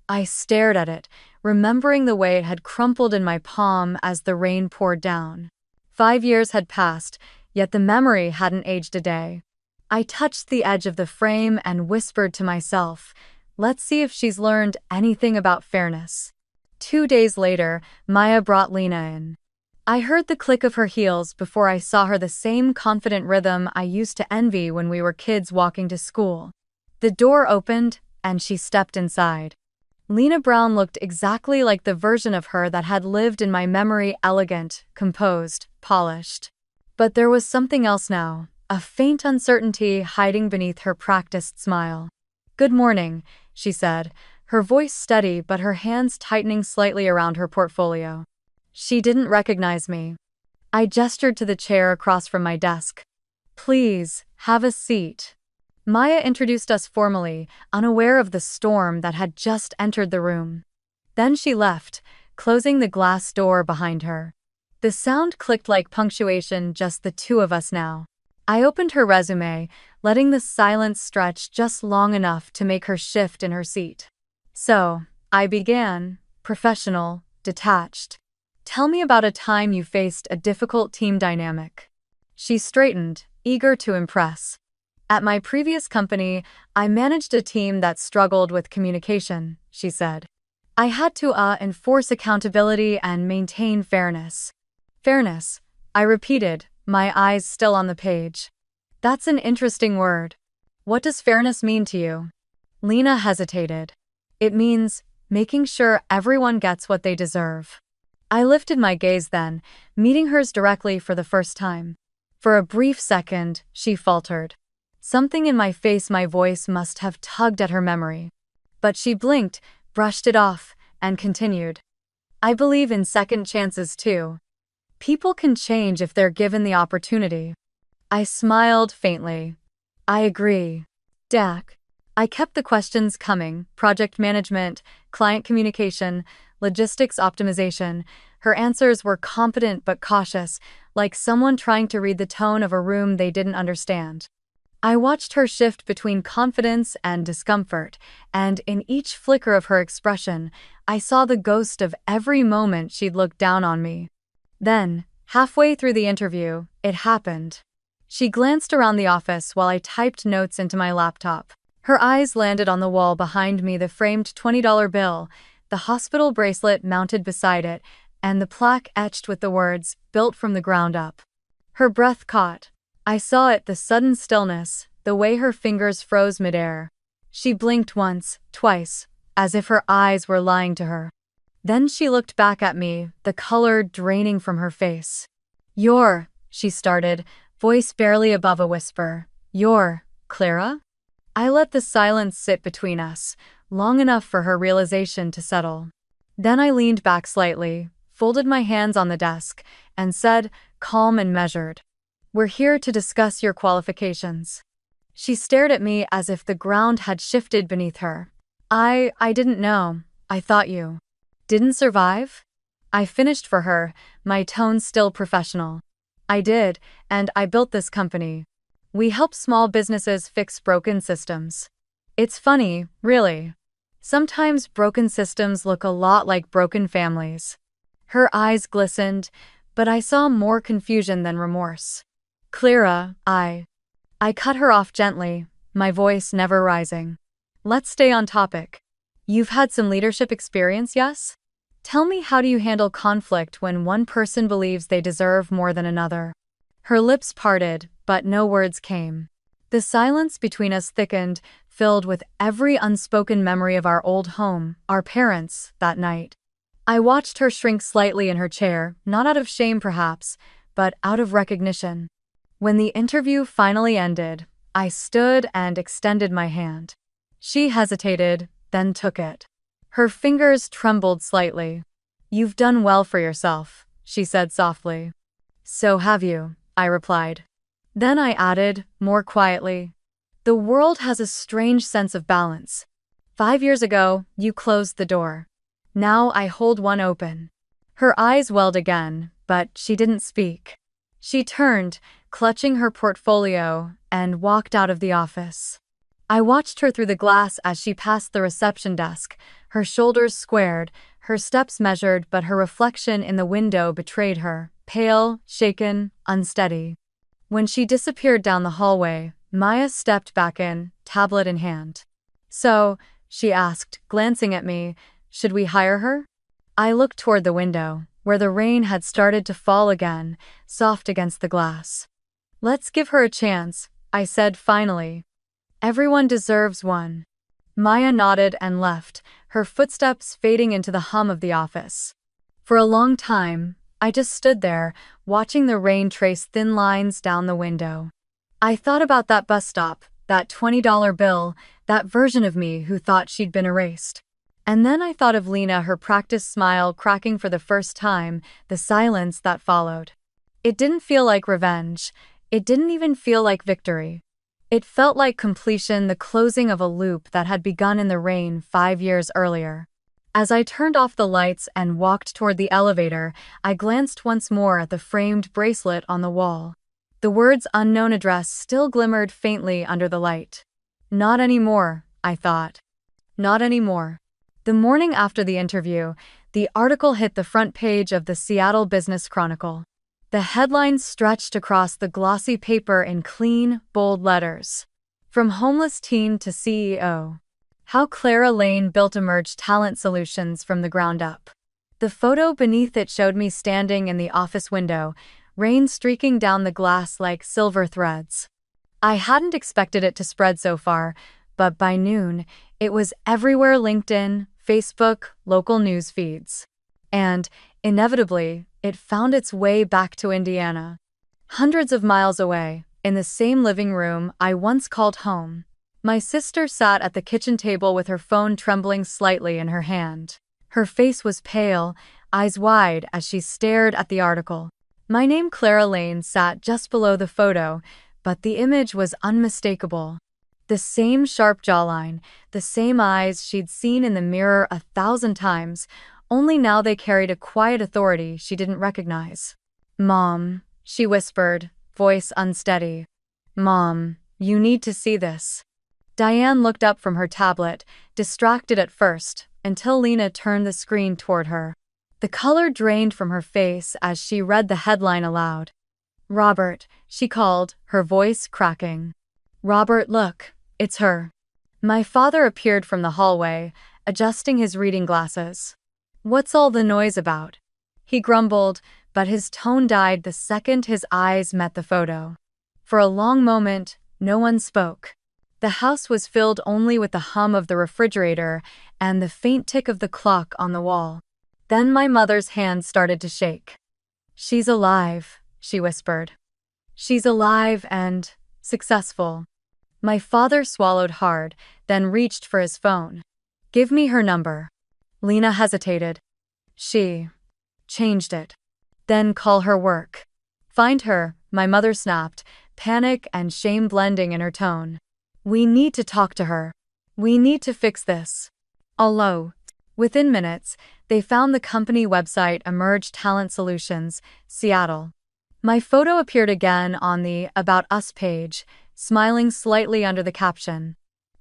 I stared at it, remembering the way it had crumpled in my palm as the rain poured down. 5 years had passed, yet the memory hadn't aged a day. I touched the edge of the frame and whispered to myself, "Let's see if she's learned anything about fairness." 2 days later, Maya brought Lena in. I heard the click of her heels before I saw her the same confident rhythm I used to envy when we were kids walking to school. The door opened, and she stepped inside. Lena Brown looked exactly like the version of her that had lived in my memory, elegant, composed, polished. But there was something else now, a faint uncertainty hiding beneath her practiced smile. "Good morning," she said, her voice steady but her hands tightening slightly around her portfolio. She didn't recognize me. I gestured to the chair across from my desk. "Please, have a seat." Maya introduced us formally, unaware of the storm that had just entered the room. Then she left, closing the glass door behind her. The sound clicked like punctuation, just the two of us now. I opened her resume, letting the silence stretch just long enough to make her shift in her seat. "So," I began, professional, detached. "Tell me about a time you faced a difficult team dynamic." She straightened, eager to impress. "At my previous company, I managed a team that struggled with communication," she said. "I had to enforce accountability and maintain fairness." "Fairness," I repeated, my eyes still on the page. "That's an interesting word. What does fairness mean to you?" Lena hesitated. "It means making sure everyone gets what they deserve." I lifted my gaze then, meeting hers directly for the first time. For a brief second, she faltered. Something in my face, my voice must have tugged at her memory. But she blinked, brushed it off, and continued. "I believe in second chances too. People can change if they're given the opportunity." I smiled faintly. "I agree." "Dak." I kept the questions coming: project management, client communication, logistics optimization. Her answers were confident but cautious, like someone trying to read the tone of a room they didn't understand. I watched her shift between confidence and discomfort, and in each flicker of her expression, I saw the ghost of every moment she'd looked down on me. Then, halfway through the interview, it happened. She glanced around the office while I typed notes into my laptop. Her eyes landed on the wall behind me, the framed $20 bill, the hospital bracelet mounted beside it, and the plaque etched with the words, "Built from the ground up." Her breath caught. I saw it, the sudden stillness, the way her fingers froze midair. She blinked once, twice, as if her eyes were lying to her. Then she looked back at me, the color draining from her face. "You're," she started, voice barely above a whisper. "You're Clara?" I let the silence sit between us, long enough for her realization to settle. Then I leaned back slightly, folded my hands on the desk, and said, calm and measured, "We're here to discuss your qualifications." She stared at me as if the ground had shifted beneath her. I didn't know. I thought you didn't survive?" I finished for her, my tone still professional. "I did, and I built this company. We help small businesses fix broken systems. It's funny, really. Sometimes broken systems look a lot like broken families." Her eyes glistened, but I saw more confusion than remorse. "Clara, I cut her off gently, my voice never rising. "Let's stay on topic. You've had some leadership experience, yes? Tell me, how do you handle conflict when one person believes they deserve more than another?" Her lips parted, but no words came. The silence between us thickened, filled with every unspoken memory of our old home, our parents, that night. I watched her shrink slightly in her chair, not out of shame perhaps, but out of recognition. When the interview finally ended, I stood and extended my hand. She hesitated, then took it. Her fingers trembled slightly. "You've done well for yourself," she said softly. "So have you," I replied. Then I added, more quietly, "The world has a strange sense of balance. 5 years ago, you closed the door. Now I hold one open." Her eyes welled again, but she didn't speak. She turned, clutching her portfolio, and walked out of the office. I watched her through the glass as she passed the reception desk, her shoulders squared, her steps measured, but her reflection in the window betrayed her, pale, shaken, unsteady. When she disappeared down the hallway, Maya stepped back in, tablet in hand. "So," she asked, glancing at me, "should we hire her?" I looked toward the window, where the rain had started to fall again, soft against the glass. "Let's give her a chance," I said finally. "Everyone deserves one." Maya nodded and left, her footsteps fading into the hum of the office. For a long time, I just stood there, watching the rain trace thin lines down the window. I thought about that bus stop, that $20 bill, that version of me who thought she'd been erased. And then I thought of Lena, her practiced smile cracking for the first time, the silence that followed. It didn't feel like revenge. It didn't even feel like victory. It felt like completion, the closing of a loop that had begun in the rain 5 years earlier. As I turned off the lights and walked toward the elevator, I glanced once more at the framed bracelet on the wall. The words "unknown address" still glimmered faintly under the light. Not anymore, I thought. Not anymore. The morning after the interview, the article hit the front page of the Seattle Business Chronicle. The headlines stretched across the glossy paper in clean, bold letters. "From homeless teen to CEO. How Clara Lane built Emerge Talent Solutions from the ground up." The photo beneath it showed me standing in the office window, rain streaking down the glass like silver threads. I hadn't expected it to spread so far, but by noon, it was everywhere: LinkedIn, Facebook, local news feeds. And, inevitably, it found its way back to Indiana. Hundreds of miles away, in the same living room I once called home. My sister sat at the kitchen table with her phone trembling slightly in her hand. Her face was pale, eyes wide as she stared at the article. My name, Clara Lane, sat just below the photo, but the image was unmistakable. The same sharp jawline, the same eyes she'd seen in the mirror 1,000 times, only now they carried a quiet authority she didn't recognize. "Mom," she whispered, voice unsteady. "Mom, you need to see this." Diane looked up from her tablet, distracted at first, until Lena turned the screen toward her. The color drained from her face as she read the headline aloud. "Robert," she called, her voice cracking. "Robert, look, it's her." My father appeared from the hallway, adjusting his reading glasses. "What's all the noise about?" he grumbled, but his tone died the second his eyes met the photo. For a long moment, no one spoke. The house was filled only with the hum of the refrigerator and the faint tick of the clock on the wall. Then my mother's hand started to shake. "She's alive," she whispered. "She's alive and successful." My father swallowed hard, then reached for his phone. "Give me her number." Lena hesitated. "She changed it." "Then call her work." "Find her," my mother snapped, panic and shame blending in her tone. "We need to talk to her. We need to fix this." Although, within minutes, they found the company website Emerge Talent Solutions, Seattle. My photo appeared again on the About Us page, smiling slightly under the caption,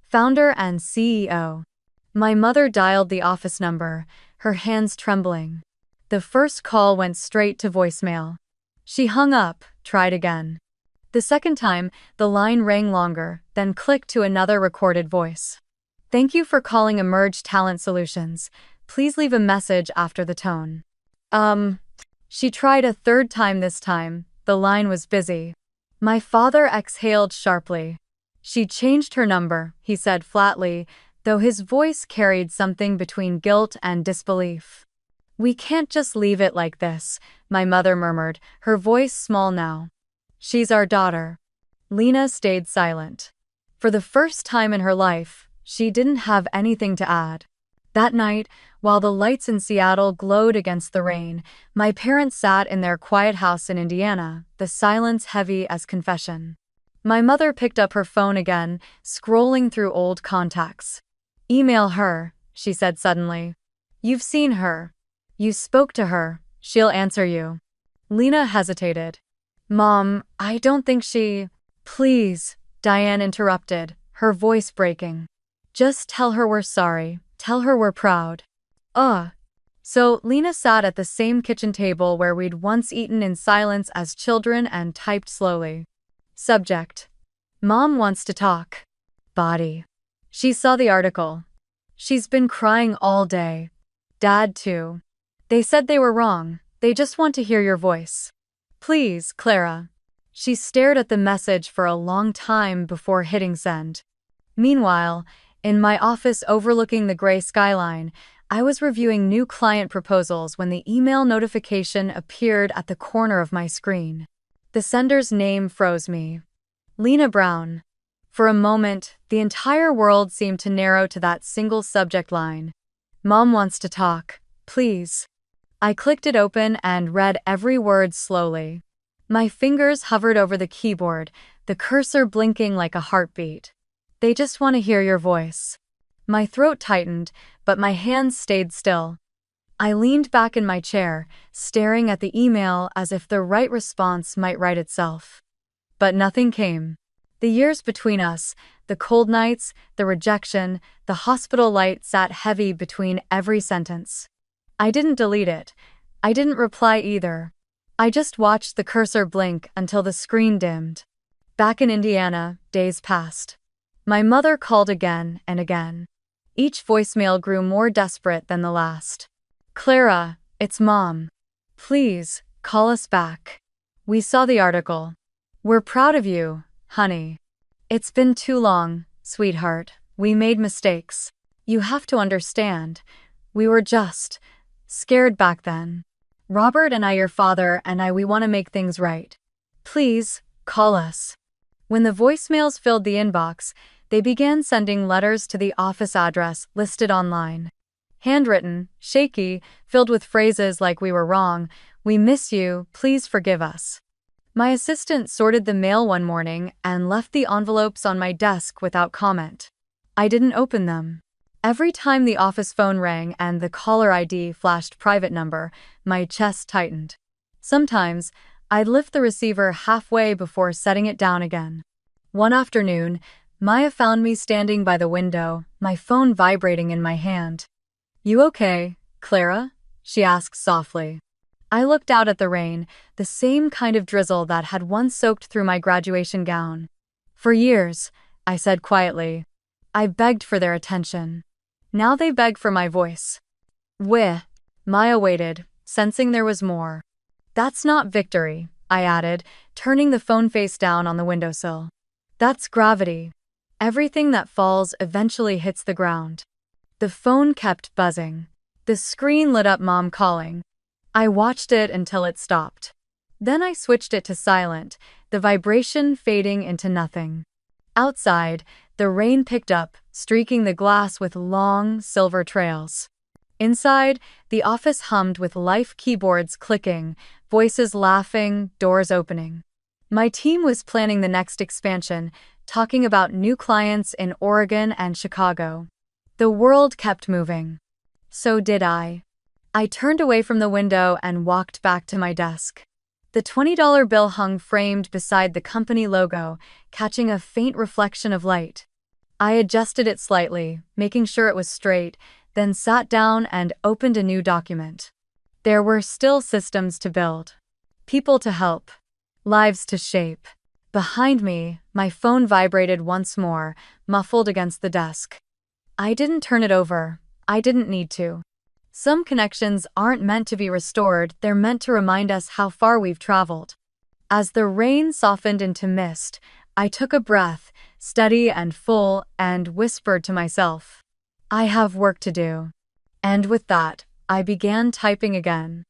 "Founder and CEO." My mother dialed the office number, her hands trembling. The first call went straight to voicemail. She hung up, tried again. The second time, the line rang longer, then clicked to another recorded voice. "Thank you for calling Emerge Talent Solutions. Please leave a message after the tone." She tried a third time. This time, the line was busy. My father exhaled sharply. "She changed her number," he said flatly, though his voice carried something between guilt and disbelief. We can't just leave it like this, my mother murmured, her voice small now. She's our daughter. Lena stayed silent. For the first time in her life, she didn't have anything to add. That night, while the lights in Seattle glowed against the rain, my parents sat in their quiet house in Indiana, the silence heavy as confession. My mother picked up her phone again, scrolling through old contacts. Email her, she said suddenly. You've seen her. You spoke to her. She'll answer you. Lena hesitated. Mom, I don't think she… Please, Diane interrupted, her voice breaking. Just tell her we're sorry. Tell her we're proud. So Lena sat at the same kitchen table where we'd once eaten in silence as children and typed slowly. Subject: Mom wants to talk. Body: She saw the article. She's been crying all day. Dad too. They said they were wrong. They just want to hear your voice. Please, Clara. She stared at the message for a long time before hitting send. Meanwhile, in my office overlooking the gray skyline, I was reviewing new client proposals when the email notification appeared at the corner of my screen. The sender's name froze me. Lena Brown. For a moment, the entire world seemed to narrow to that single subject line. Mom wants to talk, please. I clicked it open and read every word slowly. My fingers hovered over the keyboard, the cursor blinking like a heartbeat. They just want to hear your voice. My throat tightened, but my hands stayed still. I leaned back in my chair, staring at the email as if the right response might write itself. But nothing came. The years between us, the cold nights, the rejection, the hospital light sat heavy between every sentence. I didn't delete it. I didn't reply either. I just watched the cursor blink until the screen dimmed. Back in Indiana, days passed. My mother called again and again. Each voicemail grew more desperate than the last. Clara, it's Mom. Please, call us back. We saw the article. We're proud of you, honey. It's been too long, sweetheart. We made mistakes. You have to understand. We were just scared back then. Robert and I, your father and I, we want to make things right. Please, call us. When the voicemails filled the inbox, they began sending letters to the office address listed online. Handwritten, shaky, filled with phrases like "we were wrong," "we miss you, please forgive us." My assistant sorted the mail one morning and left the envelopes on my desk without comment. I didn't open them. Every time the office phone rang and the caller ID flashed private number, my chest tightened. Sometimes, I'd lift the receiver halfway before setting it down again. One afternoon, Maya found me standing by the window, my phone vibrating in my hand. You okay, Clara? She asked softly. I looked out at the rain, the same kind of drizzle that had once soaked through my graduation gown. For years, I said quietly, I begged for their attention. Now they beg for my voice. Weh. Maya waited, sensing there was more. That's not victory, I added, turning the phone face down on the windowsill. That's gravity. Everything that falls eventually hits the ground. The phone kept buzzing. The screen lit up Mom calling. I watched it until it stopped. Then I switched it to silent, the vibration fading into nothing. Outside, the rain picked up, streaking the glass with long, silver trails. Inside, the office hummed with live keyboards clicking, voices laughing, doors opening. My team was planning the next expansion, talking about new clients in Oregon and Chicago. The world kept moving. So did I. I turned away from the window and walked back to my desk. The $20 bill hung framed beside the company logo, catching a faint reflection of light. I adjusted it slightly, making sure it was straight, then sat down and opened a new document. There were still systems to build, people to help, lives to shape. Behind me, my phone vibrated once more, muffled against the desk. I didn't turn it over. I didn't need to. Some connections aren't meant to be restored, they're meant to remind us how far we've traveled. As the rain softened into mist, I took a breath, steady and full, and whispered to myself, I have work to do. And with that, I began typing again.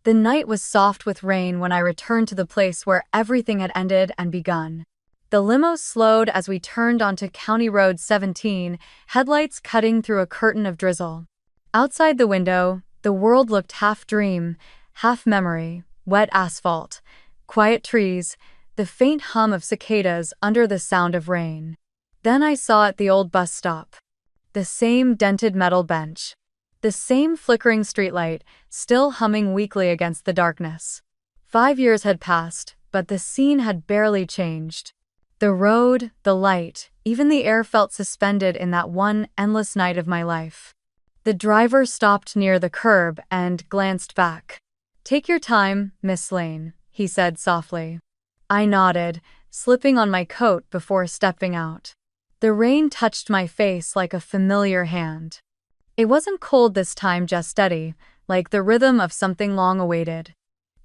The night was soft with rain when I returned to the place where everything had ended and begun. The limo slowed as we turned onto County Road 17, headlights cutting through a curtain of drizzle. Outside the window, the world looked half dream, half memory: wet asphalt, quiet trees, the faint hum of cicadas under the sound of rain. Then I saw at the old bus stop. The same dented metal bench. The same flickering streetlight, still humming weakly against the darkness. 5 years had passed, but the scene had barely changed. The road, the light, even the air felt suspended in that one endless night of my life. The driver stopped near the curb and glanced back. "Take your time, Miss Lane," he said softly. I nodded, slipping on my coat before stepping out. The rain touched my face like a familiar hand. It wasn't cold this time, just steady, like the rhythm of something long awaited.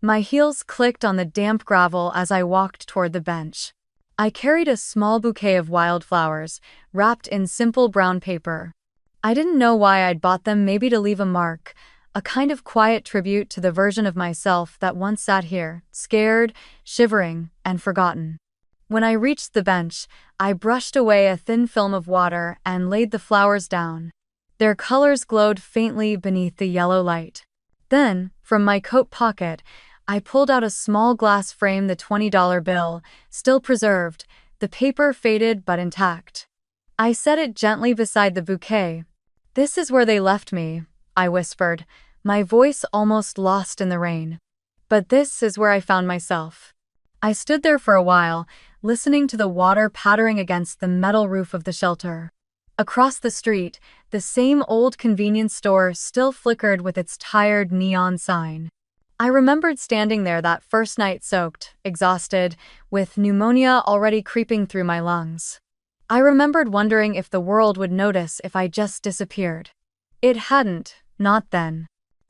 My heels clicked on the damp gravel as I walked toward the bench. I carried a small bouquet of wildflowers, wrapped in simple brown paper. I didn't know why I'd bought them, maybe to leave a mark, a kind of quiet tribute to the version of myself that once sat here, scared, shivering, and forgotten. When I reached the bench, I brushed away a thin film of water and laid the flowers down. Their colors glowed faintly beneath the yellow light. Then, from my coat pocket, I pulled out a small glass frame, the $20 bill, still preserved, the paper faded but intact. I set it gently beside the bouquet. "This is where they left me," I whispered, my voice almost lost in the rain. "But this is where I found myself." I stood there for a while, listening to the water pattering against the metal roof of the shelter. Across the street, the same old convenience store still flickered with its tired neon sign. I remembered standing there that first night, soaked, exhausted, with pneumonia already creeping through my lungs. I remembered wondering if the world would notice if I just disappeared. It hadn't, not then.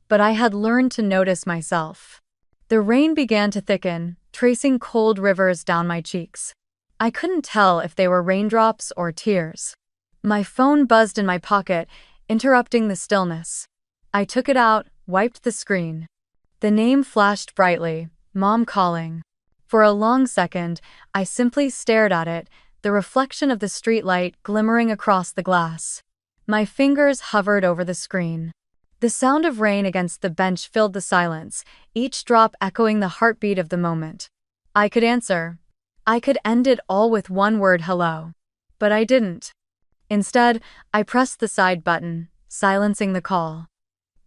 But I had learned to notice myself. The rain began to thicken, tracing cold rivers down my cheeks. I couldn't tell if they were raindrops or tears. My phone buzzed in my pocket, interrupting the stillness. I took it out, wiped the screen. The name flashed brightly: Mom calling. For a long second, I simply stared at it, the reflection of the streetlight glimmering across the glass. My fingers hovered over the screen. The sound of rain against the bench filled the silence, each drop echoing the heartbeat of the moment. I could answer. I could end it all with one word: hello. But I didn't. Instead, I pressed the side button, silencing the call.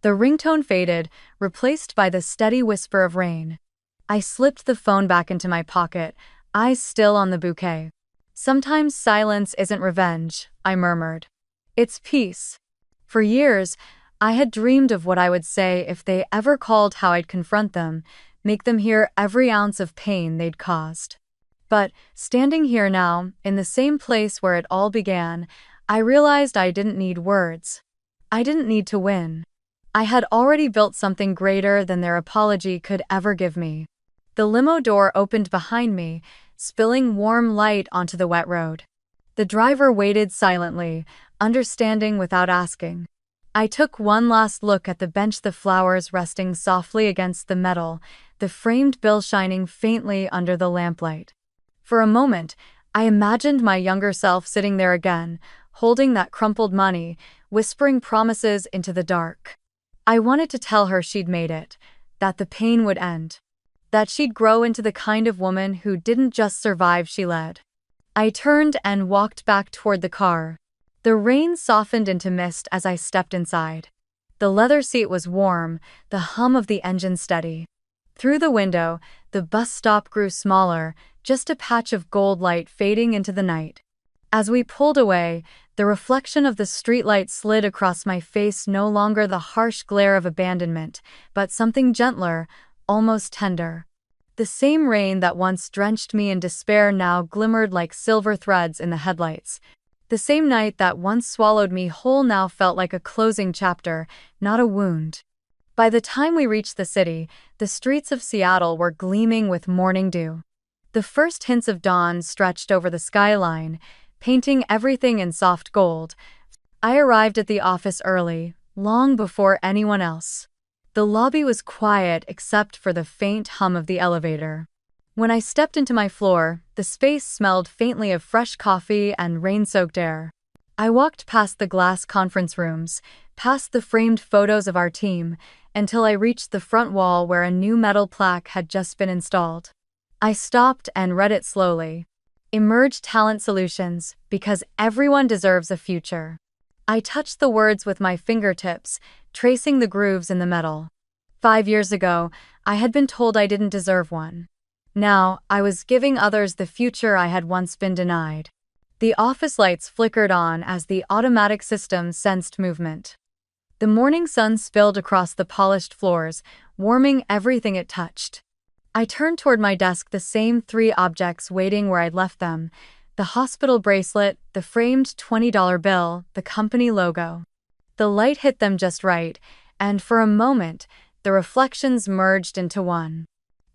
The ringtone faded, replaced by the steady whisper of rain. I slipped the phone back into my pocket, eyes still on the bouquet. "Sometimes silence isn't revenge," I murmured. "It's peace." For years, I had dreamed of what I would say if they ever called, how I'd confront them, make them hear every ounce of pain they'd caused. But, standing here now, in the same place where it all began, I realized I didn't need words. I didn't need to win. I had already built something greater than their apology could ever give me. The limo door opened behind me, spilling warm light onto the wet road. The driver waited silently, understanding without asking. I took one last look at the bench, the flowers resting softly against the metal, the framed bill shining faintly under the lamplight. For a moment, I imagined my younger self sitting there again, holding that crumpled money, whispering promises into the dark. I wanted to tell her she'd made it, that the pain would end, that she'd grow into the kind of woman who didn't just survive, she led. I turned and walked back toward the car. The rain softened into mist as I stepped inside. The leather seat was warm, the hum of the engine steady. Through the window, the bus stop grew smaller, just a patch of gold light fading into the night. As we pulled away, the reflection of the streetlight slid across my face, no longer the harsh glare of abandonment, but something gentler, almost tender. The same rain that once drenched me in despair now glimmered like silver threads in the headlights. The same night that once swallowed me whole now felt like a closing chapter, not a wound. By the time we reached the city, the streets of Seattle were gleaming with morning dew. The first hints of dawn stretched over the skyline, painting everything in soft gold. I arrived at the office early, long before anyone else. The lobby was quiet except for the faint hum of the elevator. When I stepped into my floor, the space smelled faintly of fresh coffee and rain-soaked air. I walked past the glass conference rooms, past the framed photos of our team, until I reached the front wall where a new metal plaque had just been installed. I stopped and read it slowly. Emerge Talent Solutions, because everyone deserves a future. I touched the words with my fingertips, tracing the grooves in the metal. 5 years ago, I had been told I didn't deserve one. Now, I was giving others the future I had once been denied. The office lights flickered on as the automatic system sensed movement. The morning sun spilled across the polished floors, warming everything it touched. I turned toward my desk, the same 3 objects waiting where I'd left them: the hospital bracelet, the framed $20 bill, the company logo. The light hit them just right, and for a moment, the reflections merged into one.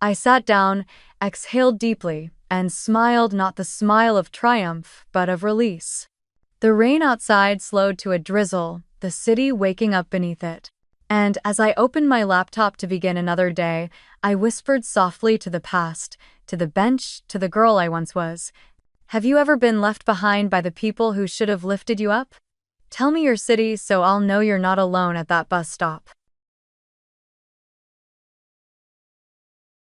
I sat down, exhaled deeply, and smiled, not the smile of triumph, but of release. The rain outside slowed to a drizzle, the city waking up beneath it. And as I opened my laptop to begin another day, I whispered softly to the past, to the bench, to the girl I once was. Have you ever been left behind by the people who should have lifted you up? Tell me your city so I'll know you're not alone at that bus stop.